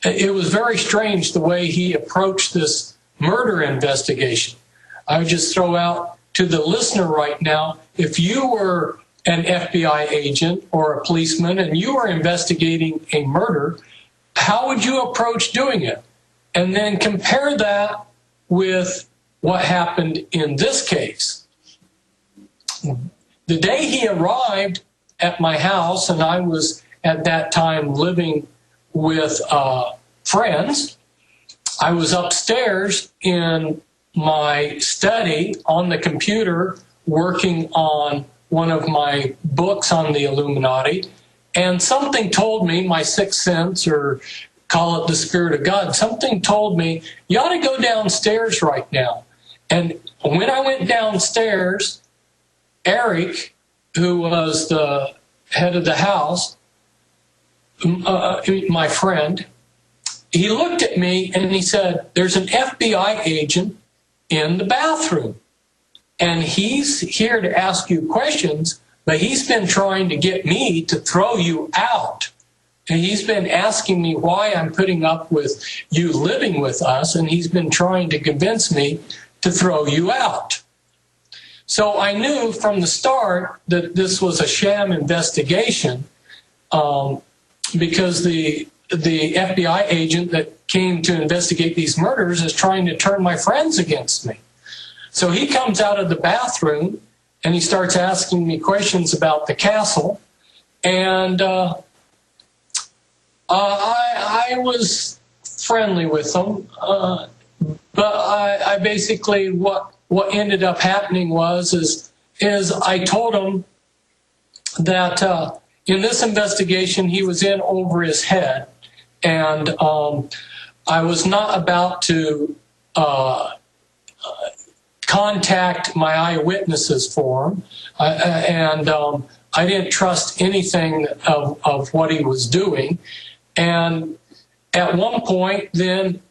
Speaker 2: it was very strange the way he approached this murder investigation. I would just throw out to the listener right now, if you were an FBI agent or a policeman and you were investigating a murder, how would you approach doing it? And then compare that with what happened in this case. The day he arrived at my house, and I was at that time living with friends, I was upstairs in my study on the computer working on one of my books on the Illuminati, and something told me, my sixth sense, or call it the Spirit of God, something told me, you ought to go downstairs right now. And when I went downstairs, Eric, who was the head of the house, my friend, he looked at me and he said, there's an FBI agent in the bathroom, and he's here to ask you questions, but he's been trying to get me to throw you out. And he's been asking me why I'm putting up with you living with us, and he's been trying to convince me to throw you out. So I knew from the start that this was a sham investigation, because the FBI agent that came to investigate these murders is trying to turn my friends against me. So he comes out of the bathroom and he starts asking me questions about the castle, and I was friendly with him, but I basically what ended up happening is I told him that in this investigation he was in over his head, and I was not about to contact my eyewitnesses for him, and I didn't trust anything of what he was doing. And at one point, then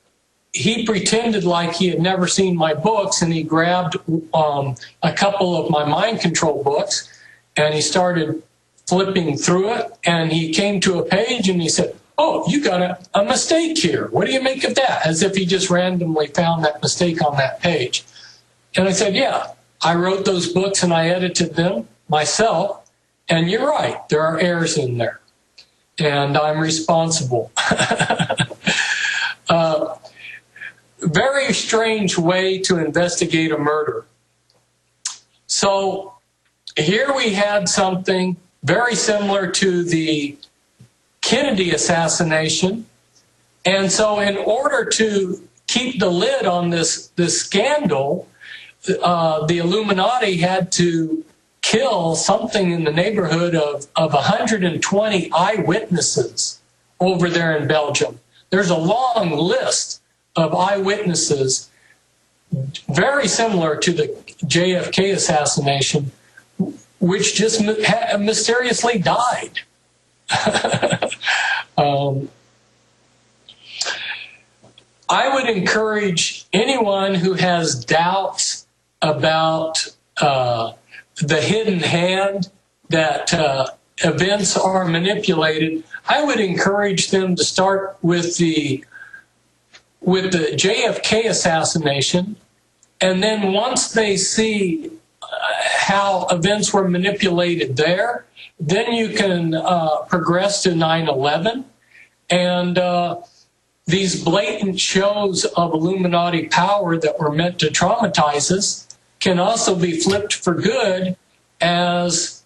Speaker 2: he pretended like he had never seen my books, and he grabbed a couple of my mind control books, and he started flipping through it, and he came to a page, and he said, "Oh, you got a mistake here. What do you make of that?" As if he just randomly found that mistake on that page. And I said, "Yeah, I wrote those books and I edited them myself, and you're right, there are errors in there, and I'm responsible." Very strange way to investigate a murder. So here we had something very similar to the Kennedy assassination. And so in order to keep the lid on this scandal, the Illuminati had to kill something in the neighborhood of 120 eyewitnesses over there in Belgium. There's a long list of eyewitnesses, very similar to the JFK assassination, which just mysteriously died. I would encourage anyone who has doubts about the hidden hand, that events are manipulated, I would encourage them to start with the JFK assassination, and then once they see how events were manipulated there, then you can progress to 9/11, and these blatant shows of Illuminati power that were meant to traumatize us can also be flipped for good as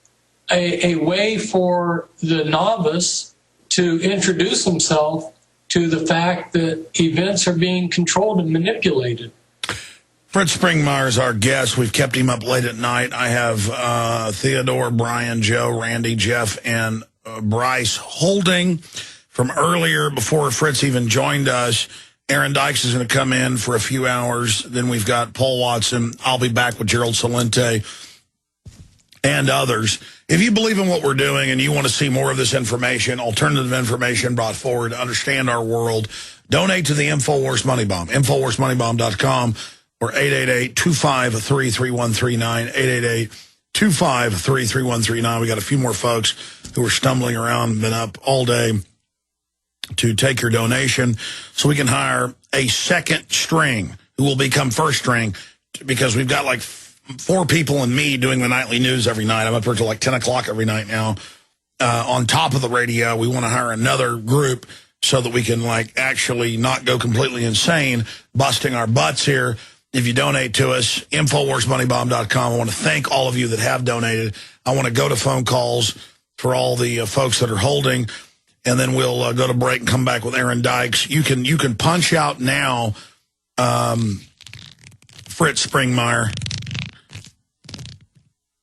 Speaker 2: a way for the novice to introduce himself to the fact that events are being controlled and manipulated.
Speaker 1: Fritz Springmeier is our guest. We've kept him up late at night. I have Theodore, Brian, Joe, Randy, Jeff, and Bryce holding from earlier before Fritz even joined us. Aaron Dykes is going to come in for a few hours. Then we've got Paul Watson. I'll be back with Gerald Salente and others. If you believe in what we're doing and you want to see more of this information, alternative information brought forward to understand our world, donate to the InfoWars Money Bomb, InfoWarsMoneyBomb.com, or 888-253-3139, 888-253-3139. We got a few more folks who are stumbling around, been up all day to take your donation so we can hire a second string who will become first string, because we've got like 4 people and me doing the nightly news every night. I'm up here till like 10 o'clock every night now. On top of the radio, we want to hire another group so that we can like actually not go completely insane, busting our butts here. If you donate to us, InfoWarsMoneyBomb.com. I want to thank all of you that have donated. I want to go to phone calls for all the folks that are holding, and then we'll go to break and come back with Aaron Dykes. You can punch out now, Fritz Springmeier,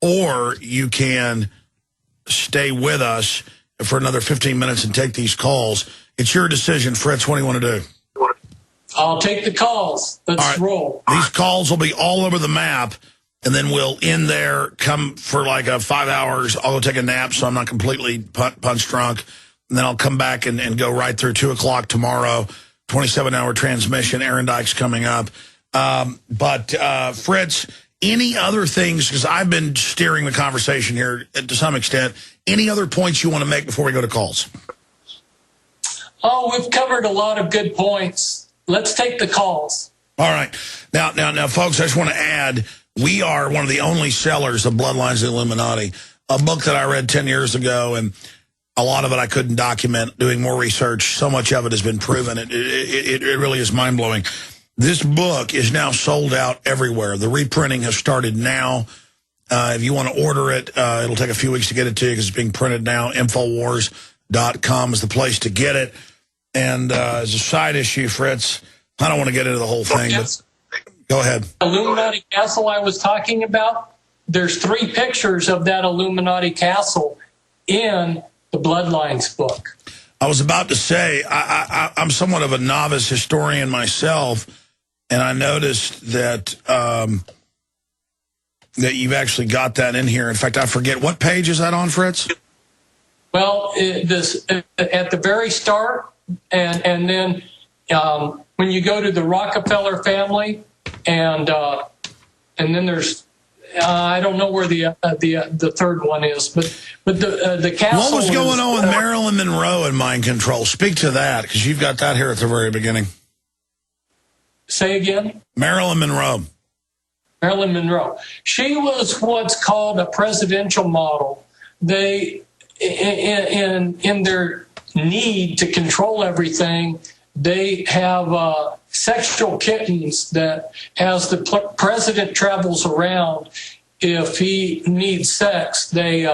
Speaker 1: or you can stay with us for another 15 minutes and take these calls. It's your decision, Fritz. What do you want to do?
Speaker 2: I'll take the calls. Let's roll.
Speaker 1: These calls will be all over the map, and then we'll end there, come for like 5 hours. I'll go take a nap so I'm not completely punch drunk, and then I'll come back and go right through 2 o'clock tomorrow, 27-hour transmission. Aaron Dykes coming up. But Fritz, any other things, because I've been steering the conversation here to some extent, any other points you want to make before we go to calls?
Speaker 2: Oh, we've covered a lot of good points. Let's take the calls.
Speaker 1: All right. Now, folks, I just want to add, we are one of the only sellers of Bloodlines of the Illuminati, a book that I read 10 years ago, and a lot of it I couldn't document. Doing more research, so much of it has been proven. It really is mind-blowing. This book is now sold out everywhere. The reprinting has started now. If you want to order it, it'll take a few weeks to get it to you because it's being printed now. Infowars.com is the place to get it. And as a side issue, Fritz, I don't want to get into the whole thing, but go ahead.
Speaker 2: Illuminati Castle I was talking about, there's 3 pictures of that Illuminati Castle in the Bloodlines book.
Speaker 1: I was about to say, I'm somewhat of a novice historian myself, and I noticed that that you've actually got that in here. In fact, I forget, what page is that on, Fritz?
Speaker 2: Well, this at the very start, and then when you go to the Rockefeller family, and then there's I don't know where the third one is, but the castle.
Speaker 1: What was going on with Marilyn Monroe and mind control? Speak to that, because you've got that here at the very beginning.
Speaker 2: Say again?
Speaker 1: Marilyn Monroe.
Speaker 2: Marilyn Monroe. She was what's called a presidential model. They, in their need to control everything, they have sexual kittens that, as the president travels around, if he needs sex, they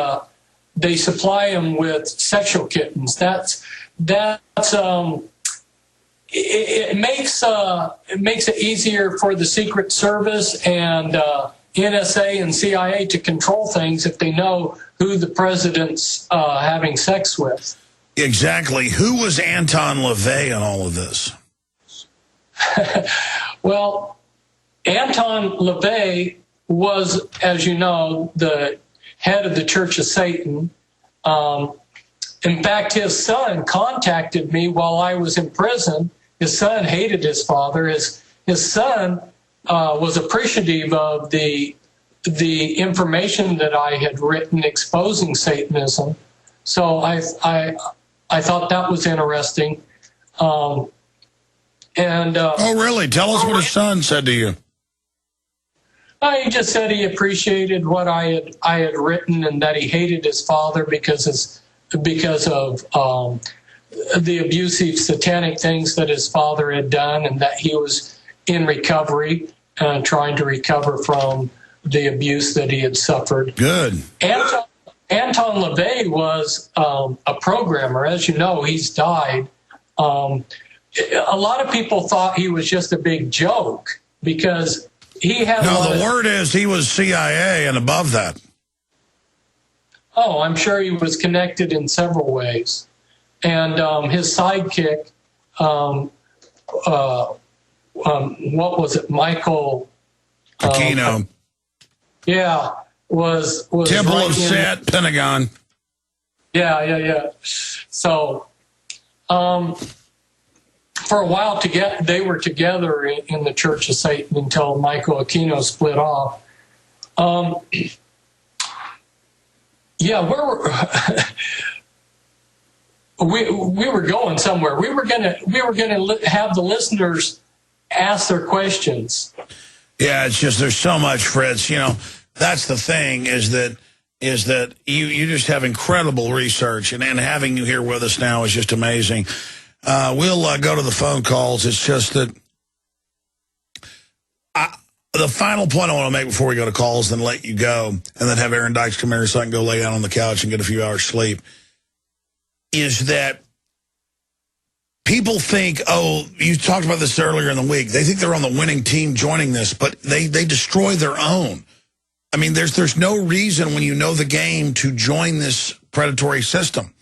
Speaker 2: supply him with sexual kittens. It makes it easier for the Secret Service and NSA and CIA to control things if they know who the president's having sex with.
Speaker 1: Exactly. Who was Anton LaVey in all of this?
Speaker 2: Well, Anton LaVey was, as you know, the head of the Church of Satan. In fact, his son contacted me while I was in prison. His son hated his father. His son was appreciative of the the information that I had written exposing Satanism. So I thought that was interesting.
Speaker 1: Oh, really? Tell us what his son said to you.
Speaker 2: He just said he appreciated what I had written, and that he hated his father because of the abusive satanic things that his father had done, and that he was in recovery, trying to recover from the abuse that he had suffered.
Speaker 1: Good.
Speaker 2: Anton LaVey was a programmer. As you know, he's died. A lot of people thought he was just a big joke because he had.
Speaker 1: No, the word is he was CIA and above that.
Speaker 2: Oh, I'm sure he was connected in several ways. And his sidekick, what was it, Michael
Speaker 1: Aquino?
Speaker 2: Yeah, was
Speaker 1: Temple
Speaker 2: right
Speaker 1: of Set, Pentagon.
Speaker 2: Yeah. So, for a while they were together in the Church of Satan until Michael Aquino split off. We were going somewhere. We were gonna have the listeners ask their questions.
Speaker 1: Yeah, it's just there's so much, Fritz. You know, that's the thing is that you just have incredible research, and having you here with us now is just amazing. We'll go to the phone calls. It's just that the final point I want to make before we go to calls, then let you go, and then have Aaron Dykes come here so I can go lay down on the couch and get a few hours sleep, is that people think, oh, you talked about this earlier in the week, they think they're on the winning team joining this, but they destroy their own. I mean, there's no reason when you know the game to join this predatory system.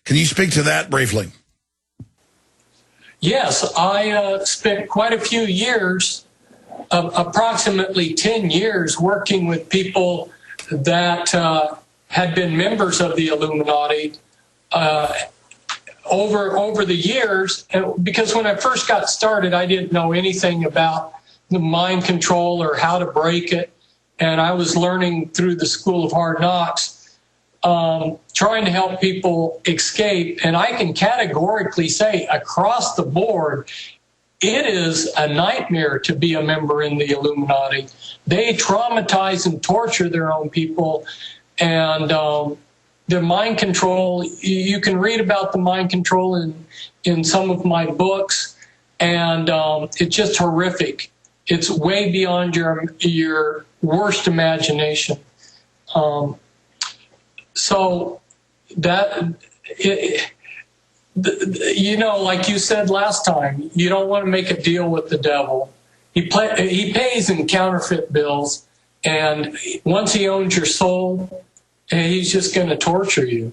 Speaker 1: Can you speak to that briefly?
Speaker 2: Yes, I spent quite a few years, approximately 10 years, working with people that had been members of the Illuminati over the years. Because when I first got started, I didn't know anything about the mind control or how to break it. And I was learning through the School of Hard Knocks, trying to help people escape. And I can categorically say across the board, it is a nightmare to be a member in the Illuminati. They traumatize and torture their own people. And the mind control, you can read about the mind control in some of my books. And it's just horrific. It's way beyond your worst imagination. So that, like you said last time, you don't want to make a deal with the devil. He pays in counterfeit bills, and once he owns your soul, he's just going to torture you.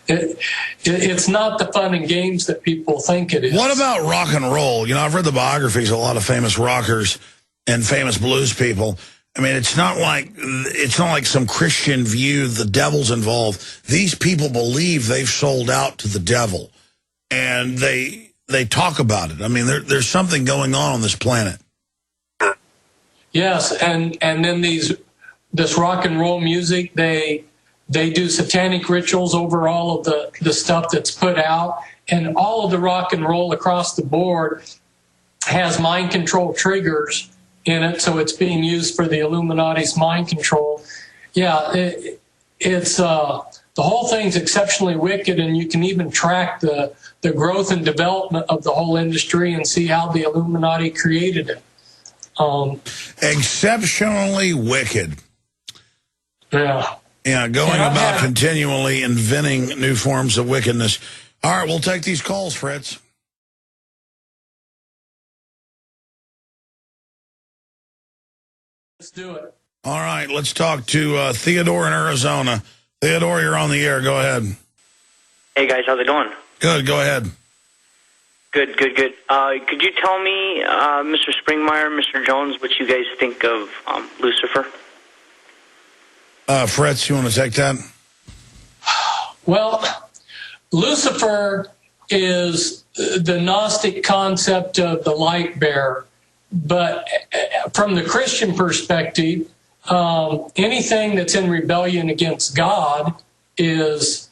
Speaker 2: It's not the fun and games that people think it is.
Speaker 1: What about rock and roll? You know, I've read the biographies of a lot of famous rockers and famous blues people. I mean, it's not like some Christian view, the devil's involved. These people believe they've sold out to the devil, and they talk about it. I mean, there's something going on this planet.
Speaker 2: Yes, and then this rock and roll music, they do satanic rituals over all of the stuff that's put out, and all of the rock and roll across the board has mind control triggers in it, so it's being used for the Illuminati's mind control. Yeah, it's the whole thing's exceptionally wicked, and you can even track the growth and development of the whole industry and see how the Illuminati created it.
Speaker 1: Exceptionally wicked.
Speaker 2: Yeah.
Speaker 1: Yeah, going about continually inventing new forms of wickedness. All right, we'll take these calls, Fritz.
Speaker 2: Let's do it.
Speaker 1: All right, let's talk to Theodore in Arizona. Theodore, you're on the air. Go ahead.
Speaker 3: Hey, guys. How's it going?
Speaker 1: Good. Go ahead.
Speaker 3: Good. Could you tell me, Mr. Springmeier, Mr. Jones, what you guys think of Lucifer?
Speaker 1: Fritz, you want to take that?
Speaker 2: Well, Lucifer is the Gnostic concept of the light bearer. But from the Christian perspective, anything that's in rebellion against God is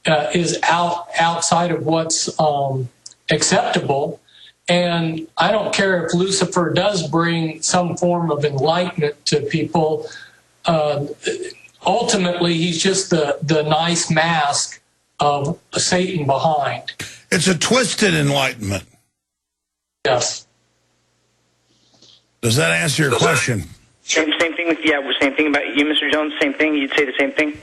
Speaker 2: outside of what's acceptable. And I don't care if Lucifer does bring some form of enlightenment to people. Ultimately, he's just the nice mask of Satan behind.
Speaker 1: It's a twisted enlightenment.
Speaker 2: Yes.
Speaker 1: Does that answer your question?
Speaker 3: Same thing with same thing about you, Mr. Jones. Same thing. You'd say the same thing.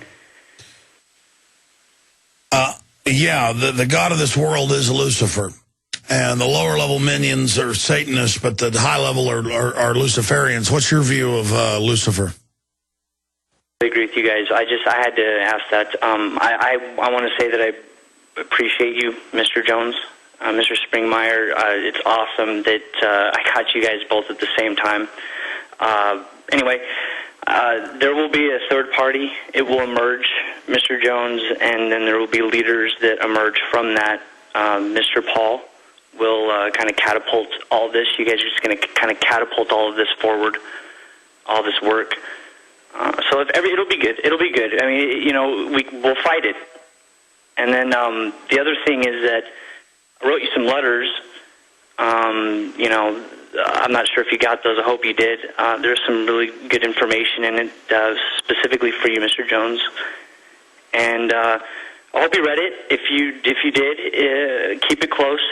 Speaker 1: Yeah, the god of this world is Lucifer. And the lower level minions are Satanists, but the high level are Luciferians. What's your view of Lucifer?
Speaker 3: I agree with you guys. I had to ask that. I want to say that I appreciate you, Mr. Jones, Mr. Springmeier. It's awesome that I got you guys both at the same time. Anyway, there will be a third party. It will emerge, Mr. Jones, and then there will be leaders that emerge from that. Mr. Paul will kind of catapult all this. You guys are just going to kind of catapult all of this forward, all this work. So it'll be good. It'll be good. I mean, we'll fight it. And then the other thing is that I wrote you some letters. I'm not sure if you got those. I hope you did. There's some really good information in it, specifically for you, Mr. Jones. And I hope you read it. If you did, keep it close.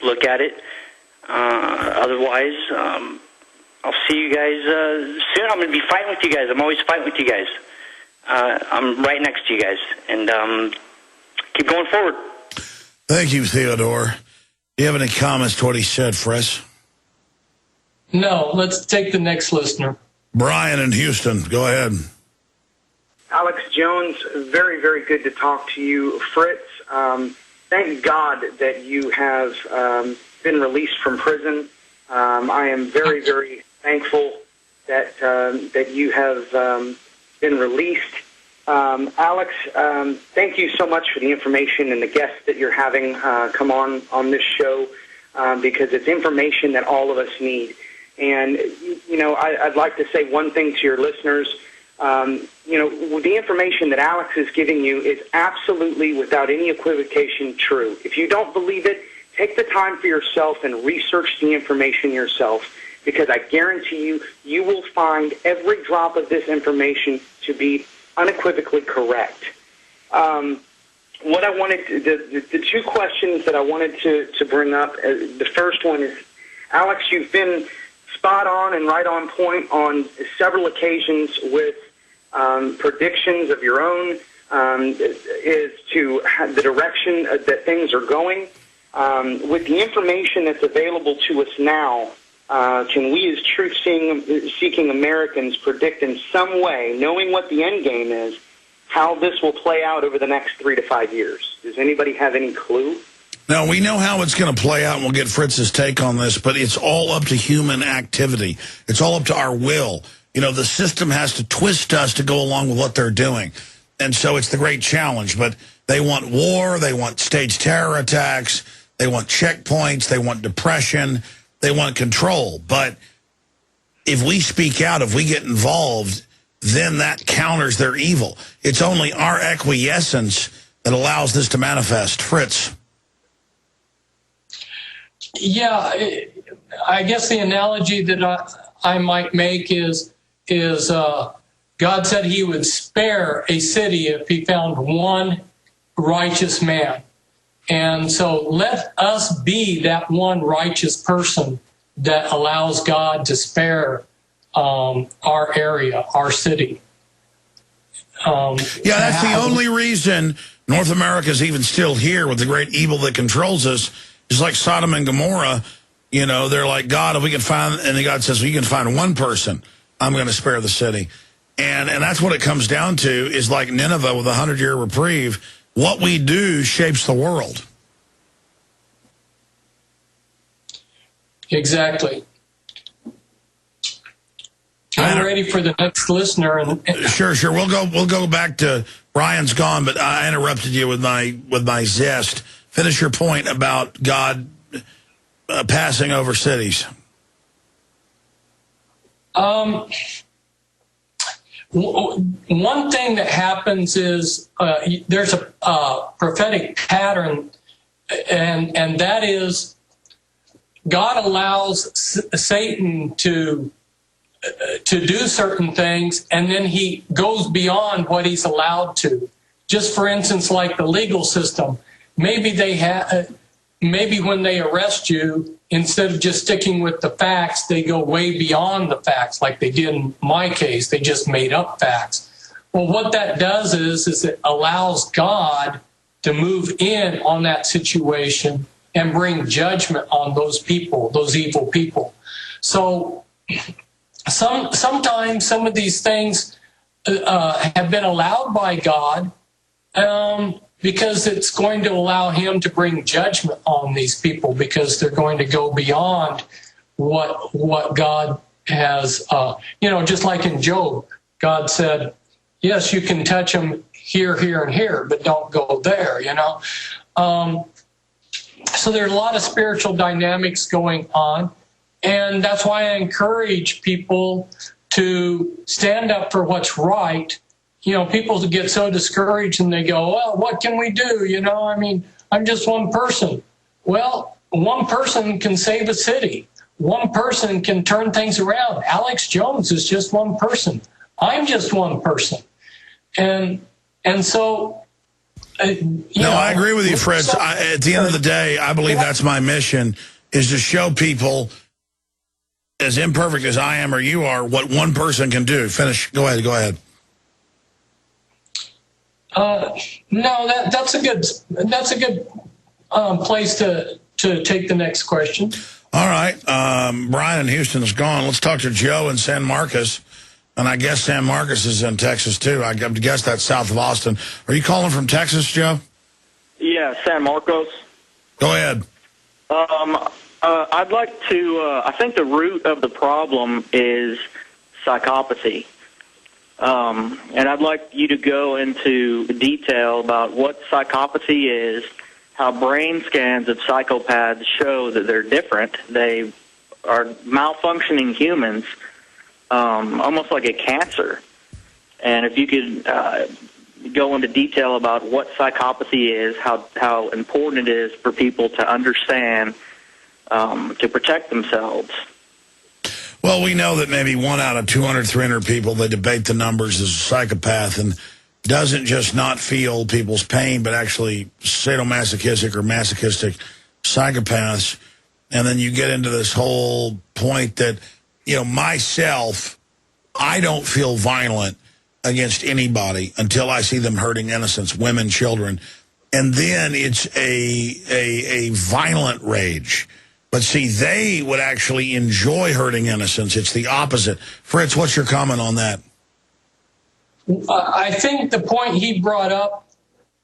Speaker 3: Look at it. Otherwise, I'll see you guys soon. I'm going to be fighting with you guys. I'm always fighting with you guys. I'm right next to you guys. And keep going forward.
Speaker 1: Thank you, Theodore. Do you have any comments to what he said, Fritz?
Speaker 2: No, let's take the next listener.
Speaker 1: Brian in Houston, go ahead.
Speaker 4: Alex Jones, very, very good to talk to you. Fritz, thank God that you have been released from prison. I am very, very thankful that you have been released. Alex, thank you so much for the information and the guests that you're having come on this show, because it's information that all of us need. And, I'd like to say one thing to your listeners. The information that Alex is giving you is absolutely, without any equivocation, true. If you don't believe it, take the time for yourself and research the information yourself, because I guarantee you, you will find every drop of this information to be unequivocally correct. What I wanted the two questions that I wanted to bring up, the first one is, Alex, you've been spot on and right on point on several occasions with predictions of your own as to the direction that things are going. With the information that's available to us now, can we as truth-seeking Americans predict in some way, knowing what the end game is, how this will play out over the next 3 to 5 years? Does anybody have any clue?
Speaker 1: Now, we know how it's going to play out, and we'll get Fritz's take on this, but it's all up to human activity. It's all up to our will. The system has to twist us to go along with what they're doing. And so it's the great challenge. But they want war, they want staged terror attacks, they want checkpoints, they want depression, they want control. But if we speak out, if we get involved, then that counters their evil. It's only our acquiescence that allows this to manifest. Fritz.
Speaker 2: Yeah, I guess the analogy that I might make is God said he would spare a city if he found one righteous man. And so let us be that one righteous person that allows God to spare our area, our city.
Speaker 1: That's the only reason North America is even still here with the great evil that controls us. It's like Sodom and Gomorrah. They're like, God, if we can find, and God says, well, you can find one person, I'm going to spare the city. And that's what it comes down to, is like Nineveh with a 100-year reprieve. What we do shapes the world.
Speaker 2: Exactly. I'm ready for the next listener.
Speaker 1: Sure. We'll go back to Brian's gone, but I interrupted you with my zest. Finish your point about God passing over cities.
Speaker 2: one thing that happens is there's a prophetic pattern, and that is God allows Satan to do certain things, and then he goes beyond what he's allowed to. Just for instance, like the legal system, maybe when they arrest you, instead of just sticking with the facts, they go way beyond the facts, like they did in my case. They just made up facts. Well, what that does is it allows God to move in on that situation and bring judgment on those people, those evil people. So sometimes some of these things have been allowed by God because it's going to allow him to bring judgment on these people, because they're going to go beyond what God has, just like in Job, God said, yes, you can touch them here, here, and here, but don't go there, So there's a lot of spiritual dynamics going on, and that's why I encourage people to stand up for what's right. People get so discouraged and they go, well, what can we do? I'm just one person. Well, one person can save a city. One person can turn things around. Alex Jones is just one person. I'm just one person. And so...
Speaker 1: I agree with you, Fritz. At the end of the day, I believe that's my mission, is to show people, as imperfect as I am or you are, what one person can do. Finish. Go ahead.
Speaker 2: No, that's a good place to take the next question.
Speaker 1: All right. Brian in Houston is gone. Let's talk to Joe in San Marcos. And I guess San Marcos is in Texas, too. I guess that's south of Austin. Are you calling from Texas, Joe?
Speaker 5: Yeah, San Marcos.
Speaker 1: Go ahead.
Speaker 5: I'd like to, I think the root of the problem is psychopathy. And I'd like you to go into detail about what psychopathy is, how brain scans of psychopaths show that they're different. They are malfunctioning humans, almost like a cancer. And if you could go into detail about what psychopathy is, how important it is for people to understand to protect themselves.
Speaker 1: Well, we know that maybe 1 out of 200, 300 people, they debate the numbers, as a psychopath and doesn't just not feel people's pain, but actually sadomasochistic or masochistic psychopaths. And then you get into this whole point that, myself, I don't feel violent against anybody until I see them hurting innocents, women, children. And then it's a violent rage. But see, they would actually enjoy hurting innocents. It's the opposite. Fritz, what's your comment on that?
Speaker 2: I think the point he brought up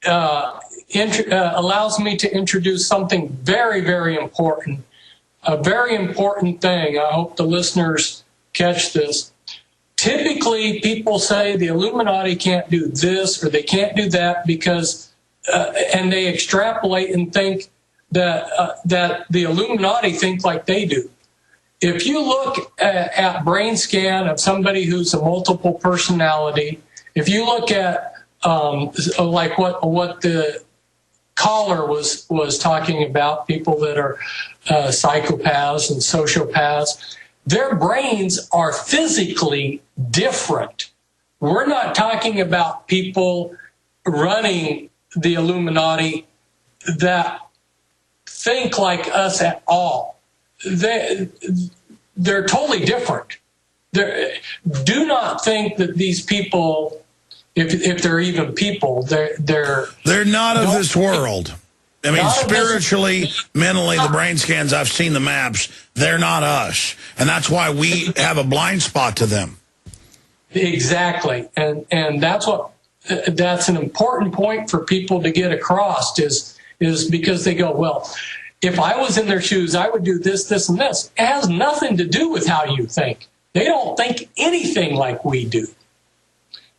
Speaker 2: allows me to introduce something very, very important, a very important thing. I hope the listeners catch this. Typically, people say the Illuminati can't do this or they can't do that because, and they extrapolate and think that the Illuminati think like they do. If you look at brain scan of somebody who's a multiple personality, if you look at like what the caller was talking about, people that are psychopaths and sociopaths, their brains are physically different. We're not talking about people running the Illuminati that think like us at all. They're totally different. Do not think that these people, if they're even people, they're
Speaker 1: not of this world. I mean, spiritually, mentally, the brain scans, I've seen the maps, they're not us. And that's why we have a blind spot to them.
Speaker 2: Exactly. And that's an important point for people to get across is because they go, well, if I was in their shoes, I would do this, this, and this. It has nothing to do with how you think. They don't think anything like we do.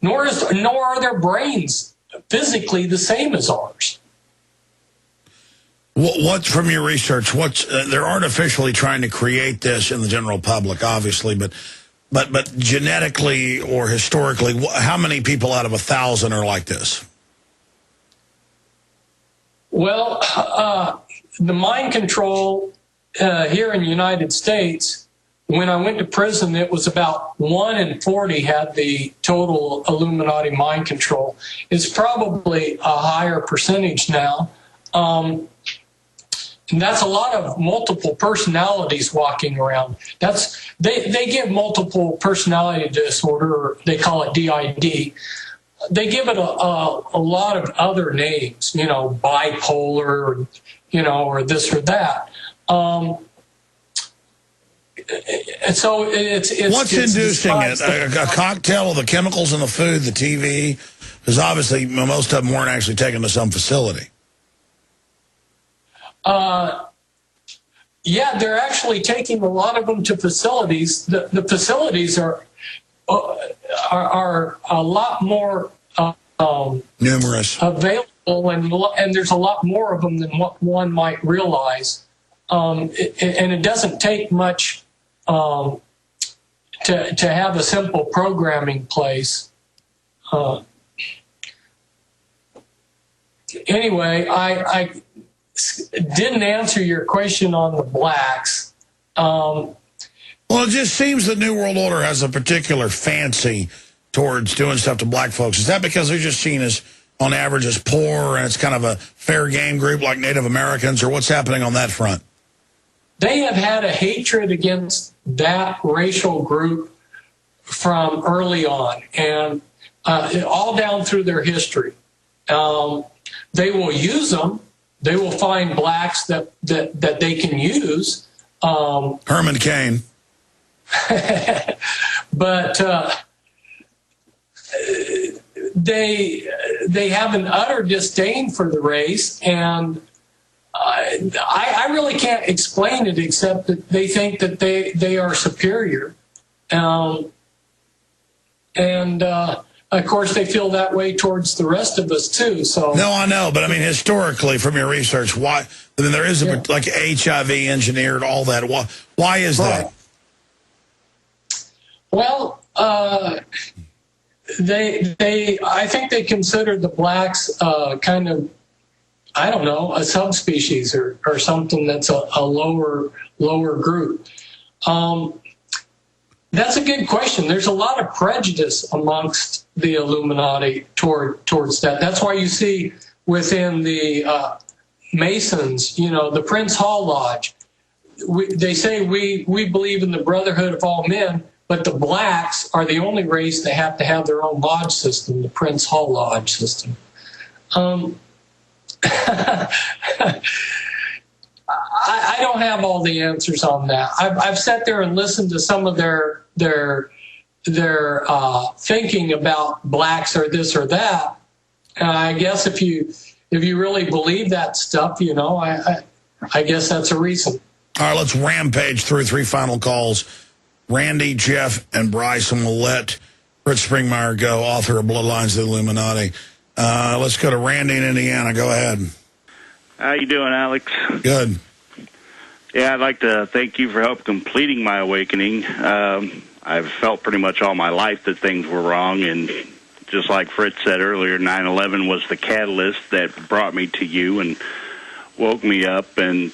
Speaker 2: Nor are their brains physically the same as ours.
Speaker 1: What from your research, they're artificially trying to create this in the general public, obviously, but But genetically or historically, how many people out of 1,000 are like this?
Speaker 2: Well, the mind control here in the United States, when I went to prison, it was about 1 in 40 had the total Illuminati mind control. It's probably a higher percentage now. And that's a lot of multiple personalities walking around. They give multiple personality disorder, or they call it DID. They give it a lot of other names, bipolar, or this or that. So it's
Speaker 1: what's inducing it? A cocktail of the chemicals in the food, the TV, because obviously most of them weren't actually taken to some facility.
Speaker 2: Yeah, they're actually taking a lot of them to facilities. The facilities are a lot more
Speaker 1: numerous,
Speaker 2: available, and there's a lot more of them than what one might realize. And it doesn't take much to have a simple programming place. Anyway, I didn't answer your question on the blacks.
Speaker 1: Well, it just seems the New World Order has a particular fancy towards doing stuff to black folks. Is that because they're just seen as, on average, as poor, and it's kind of a fair game group like Native Americans, or what's happening on that front?
Speaker 2: They have had a hatred against that racial group from early on, and all down through their history. They will use them. They will find blacks that they can use.
Speaker 1: Herman Cain.
Speaker 2: But they have an utter disdain for the race, and I really can't explain it except that they think that they are superior. Of course, they feel that way towards the rest of us, too. So
Speaker 1: no, I know. But, I mean, historically, from your research, why? I mean, there is, like, HIV engineered, all that. Why is that?
Speaker 2: Well, I think they consider the blacks kind of, I don't know, a subspecies or something that's a lower group. That's a good question. There's a lot of prejudice amongst the Illuminati towards that. That's why you see within the Masons, the Prince Hall Lodge, they say we believe in the brotherhood of all men, but the blacks are the only race that have to have their own lodge system, the Prince Hall Lodge system. I don't have all the answers on that. I've sat there and listened to some of their thinking about blacks or this or that. And I guess if you really believe that stuff, I guess that's a reason.
Speaker 1: All right, let's rampage through 3 final calls. Randy, Jeff, and Bryce, and we'll let Fritz Springmeier go, author of Bloodlines of the Illuminati. Let's go to Randy in Indiana. Go ahead.
Speaker 6: How you doing, Alex?
Speaker 1: Good.
Speaker 6: Yeah, I'd like to thank you for help completing my awakening. I've felt pretty much all my life that things were wrong, and just like Fritz said earlier, 9/11 was the catalyst that brought me to you and woke me up, and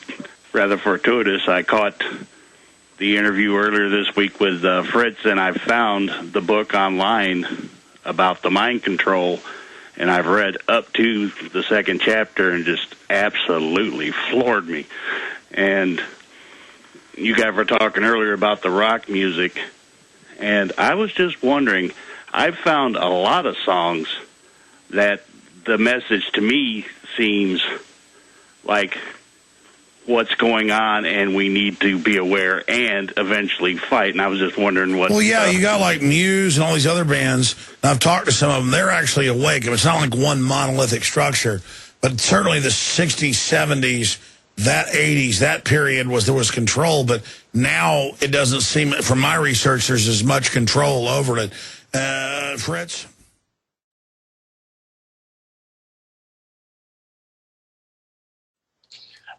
Speaker 6: rather fortuitous, I caught the interview earlier this week with Fritz, and I found the book online about the mind control, and I've read up to the 2nd chapter and just absolutely floored me. And you guys were talking earlier about the rock music, and I was just wondering, I've found a lot of songs that the message to me seems like what's going on, and we need to be aware and eventually fight. And I was just wondering what...
Speaker 1: Well, yeah, you got like Muse and all these other bands. And I've talked to some of them. They're actually awake. It's not like one monolithic structure, but certainly the 60s, 70s, that 80s, that period there was control. But now it doesn't seem, from my research, there's as much control over it. Fritz?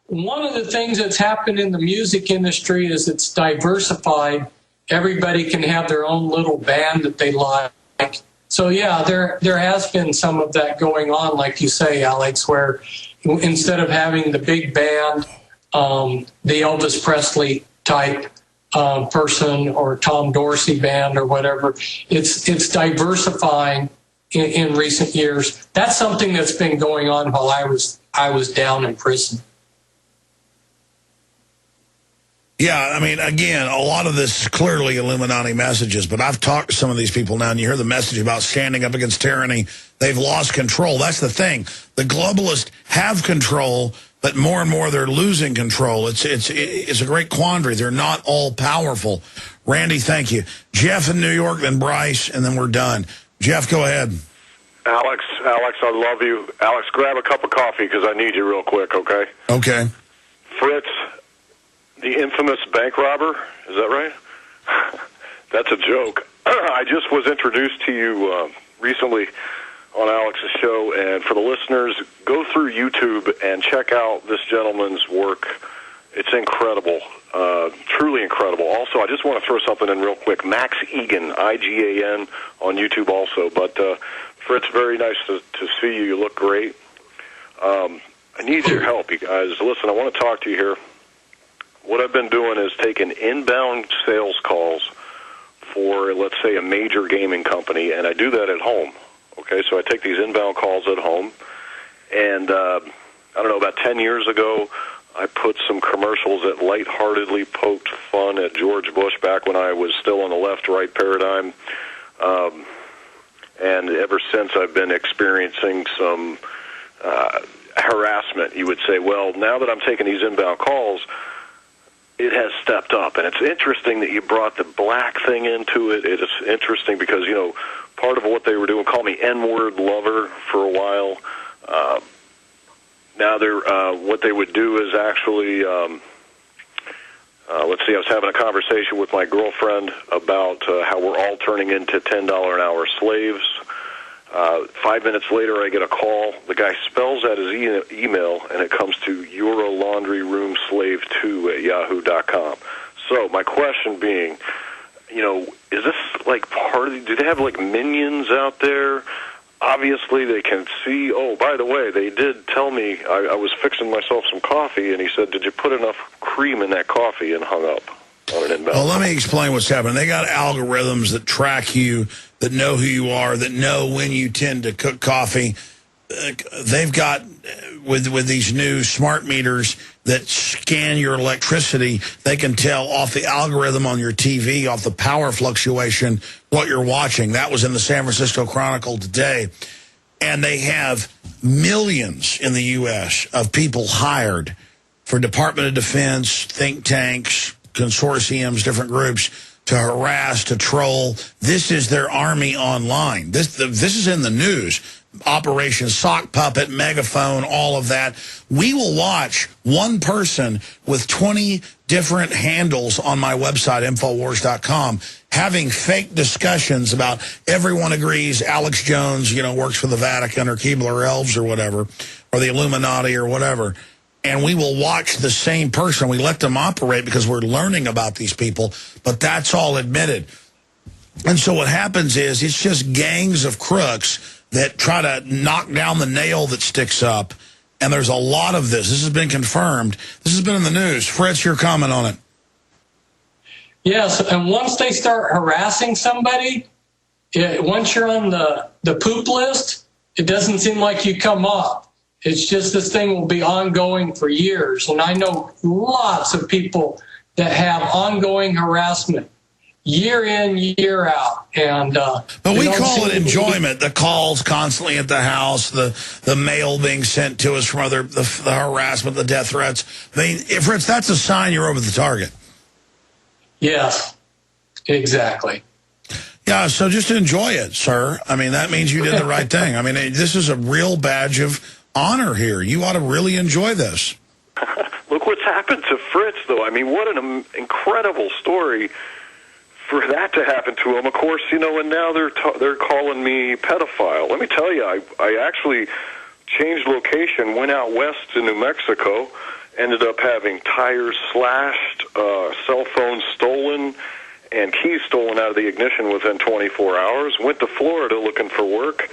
Speaker 2: One of the things that's happened in the music industry is it's diversified, everybody can have their own little band that they like. So yeah, there has been some of that going on, like you say, Alex, where instead of having the big band, the Elvis Presley type person or Tom Dorsey band or whatever, it's diversifying in recent years. That's something that's been going on while I was down in prison.
Speaker 1: Yeah, I mean, again, a lot of this is clearly Illuminati messages, but I've talked to some of these people now, and you hear the message about standing up against tyranny. They've lost control. That's the thing. The globalists have control, but more and more they're losing control. It's a great quandary. They're not all powerful. Randy, thank you. Jeff in New York, then Bryce, and then we're done. Jeff, go ahead.
Speaker 7: Alex, I love you. Alex, grab a cup of coffee because I need you real quick, okay?
Speaker 1: Okay.
Speaker 7: Fritz, the infamous bank robber, is that right? That's a joke. I just was introduced to you recently on Alex's show, and for the listeners, go through YouTube and check out this gentleman's work. It's incredible, truly incredible. Also, I just want to throw something in real quick. Max Egan, I-G-A-N, on YouTube also. But Fritz, very nice to see you. You look great. I need your help, you guys. Listen, I want to talk to you here. What I've been doing is taking inbound sales calls for, let's say, a major gaming company, and I do that at home. Okay, so I take these inbound calls at home, and I don't know, about 10 years ago, I put some commercials that lightheartedly poked fun at George Bush back when I was still in the left-right paradigm, and ever since I've been experiencing some harassment. You would say, well, now that I'm taking these inbound calls, it has stepped up, and it's interesting that you brought the black thing into it. It is interesting because, you know, part of what they were doing, call me N-word lover for a while. Now they're what they would do is actually, let's see, I was having a conversation with my girlfriend about how we're all turning into $10 an hour slaves. 5 minutes later, I get a call. The guy spells out his email, and it comes to You're a Laundry Room Slave 2 at yahoo.com. So my question being, you know, is this like part of do they have like minions out there? Obviously, they can see, oh, by the way, they did tell me I was fixing myself some coffee, and he said, did you put enough cream in that coffee, and hung up on an inbound.
Speaker 1: Well, let me explain what's happening. They got algorithms that track you, that know who you are, that know when you tend to cook coffee. They've got, with these new smart meters that scan your electricity, they can tell off the algorithm on your TV, off the power fluctuation, what you're watching. That was in the San Francisco Chronicle today. And they have millions in the U.S. of people hired for Department of Defense, think tanks, consortiums, different groups, to harass, to troll. This is their army online. This is in the news. Operation Sock Puppet, Megaphone, all of that. We will watch one person with 20 different handles on my website, Infowars.com, having fake discussions about everyone agrees Alex Jones, you know, works for the Vatican or Keebler Elves or whatever, or the Illuminati or whatever. And we will watch the same person. We let them operate because we're learning about these people, but that's all admitted. And so what happens is it's just gangs of crooks that try to knock down the nail that sticks up. And there's a lot of this. This has been confirmed. This has been in the news. Fritz, your comment on it.
Speaker 2: Yes, and once they start harassing somebody, once you're on the poop list, it doesn't seem like you come up. It's just this thing will be ongoing for years. And I know lots of people that have ongoing harassment year in, year out. And
Speaker 1: but we call it enjoyment. The calls constantly at the house, the mail being sent to us from other, the harassment, the death threats. I mean, Fritz, that's a sign you're over the target.
Speaker 2: Yes, exactly.
Speaker 1: Yeah, so just enjoy it, sir. I mean, that means you did the right thing. I mean, this is a real badge of honor here. You ought to really enjoy this.
Speaker 7: Look what's happened to Fritz, though. I mean, what an incredible story for that to happen to him. Of course, you know, and now they're calling me pedophile. Let me tell you, I actually changed location, went out west to New Mexico, ended up having tires slashed, cell phones stolen, and keys stolen out of the ignition within 24 hours. Went to Florida looking for work.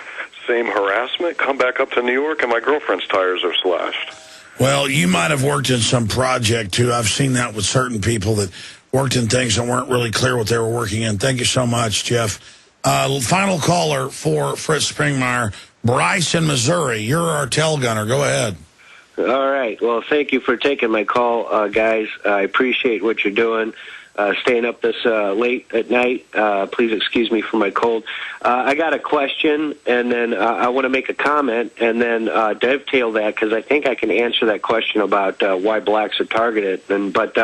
Speaker 7: Same harassment. Come back up to New York, and my girlfriend's tires are slashed.
Speaker 1: Well, you might have worked in some project, too. I've seen that with certain people that worked in things that weren't really clear what they were working in. Thank you so much, Jeff. Final caller for Fritz Springmeier, Bryce in Missouri. You're our tail gunner. Go ahead.
Speaker 8: All right. Well, thank you for taking my call, guys. I appreciate what you're doing. Staying up this late at night. Please excuse me for my cold. I got a question, and then I want to make a comment, and then dovetail that, because I think I can answer that question about why blacks are targeted. But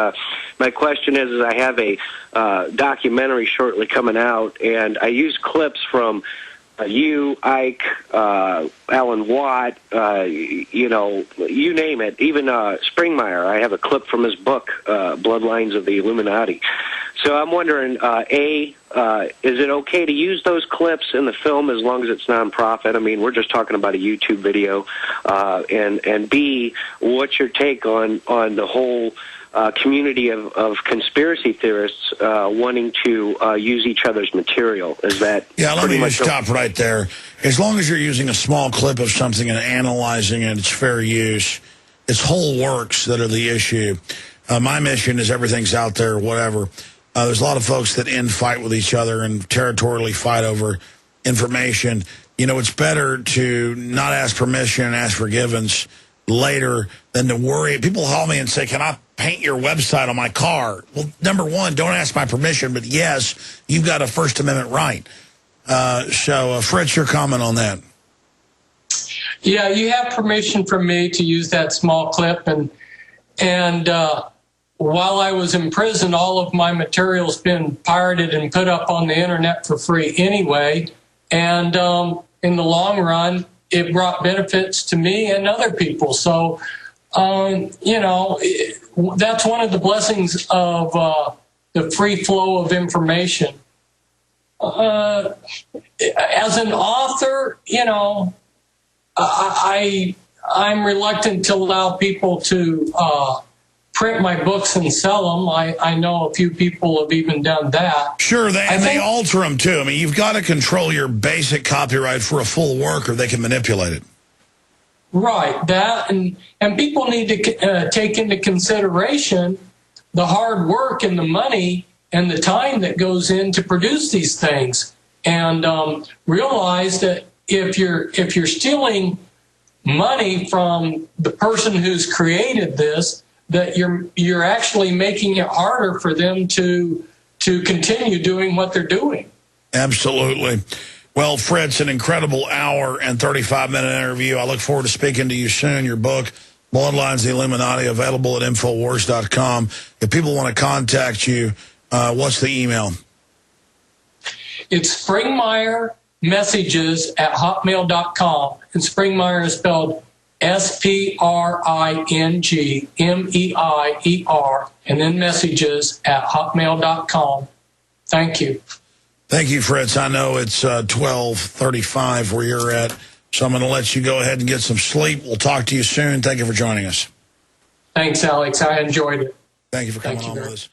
Speaker 8: my question is I have a documentary shortly coming out, and I use clips from you, Ike, Alan Watt, you name it, even Springmeier. I have a clip from his book, Bloodlines of the Illuminati. So I'm wondering, A, is it okay to use those clips in the film as long as it's nonprofit? I mean, we're just talking about a YouTube video. And B, what's your take on the whole community of conspiracy theorists wanting to use each other's material? Is that
Speaker 1: let me just stop right there. As long as you're using a small clip of something and analyzing it, it's fair use. It's whole works that are the issue. My mission is everything's out there, whatever. There's a lot of folks that fight with each other and territorially fight over information. You know, it's better to not ask permission and ask forgiveness later than to worry. People call me and say, can I paint your website on my car? Well, number one, don't ask my permission, but yes, you've got a First Amendment right. So, Fritz, your comment on that.
Speaker 2: Yeah, you have permission from me to use that small clip, and while I was in prison, all of my material's been pirated and put up on the internet for free anyway, and in the long run, it brought benefits to me and other people. So, that's one of the blessings of the free flow of information. As an author, I'm reluctant to allow people to print my books and sell them. I know a few people have even done that.
Speaker 1: Sure, they alter them too. I mean, you've got to control your basic copyright for a full work, or they can manipulate it.
Speaker 2: Right, that, and people need to take into consideration the hard work and the money and the time that goes in to produce these things, and realize that if you're stealing money from the person who's created this, that you're actually making it harder for them to continue doing what they're doing. Absolutely.
Speaker 1: Well, Fritz, an incredible hour and 35-minute interview. I look forward to speaking to you soon. Your book, Bloodlines of the Illuminati, available at Infowars.com. If people want to contact you, what's the email?
Speaker 2: It's SpringmeierMessages@hotmail.com. And Springmeier is spelled SpringMeier, and then messages@hotmail.com. Thank you.
Speaker 1: Thank you, Fritz. I know it's 12:35 where you're at, so I'm going to let you go ahead and get some sleep. We'll talk to you soon. Thank you for joining us.
Speaker 2: Thanks, Alex. I enjoyed it.
Speaker 1: Thank you for coming on with us.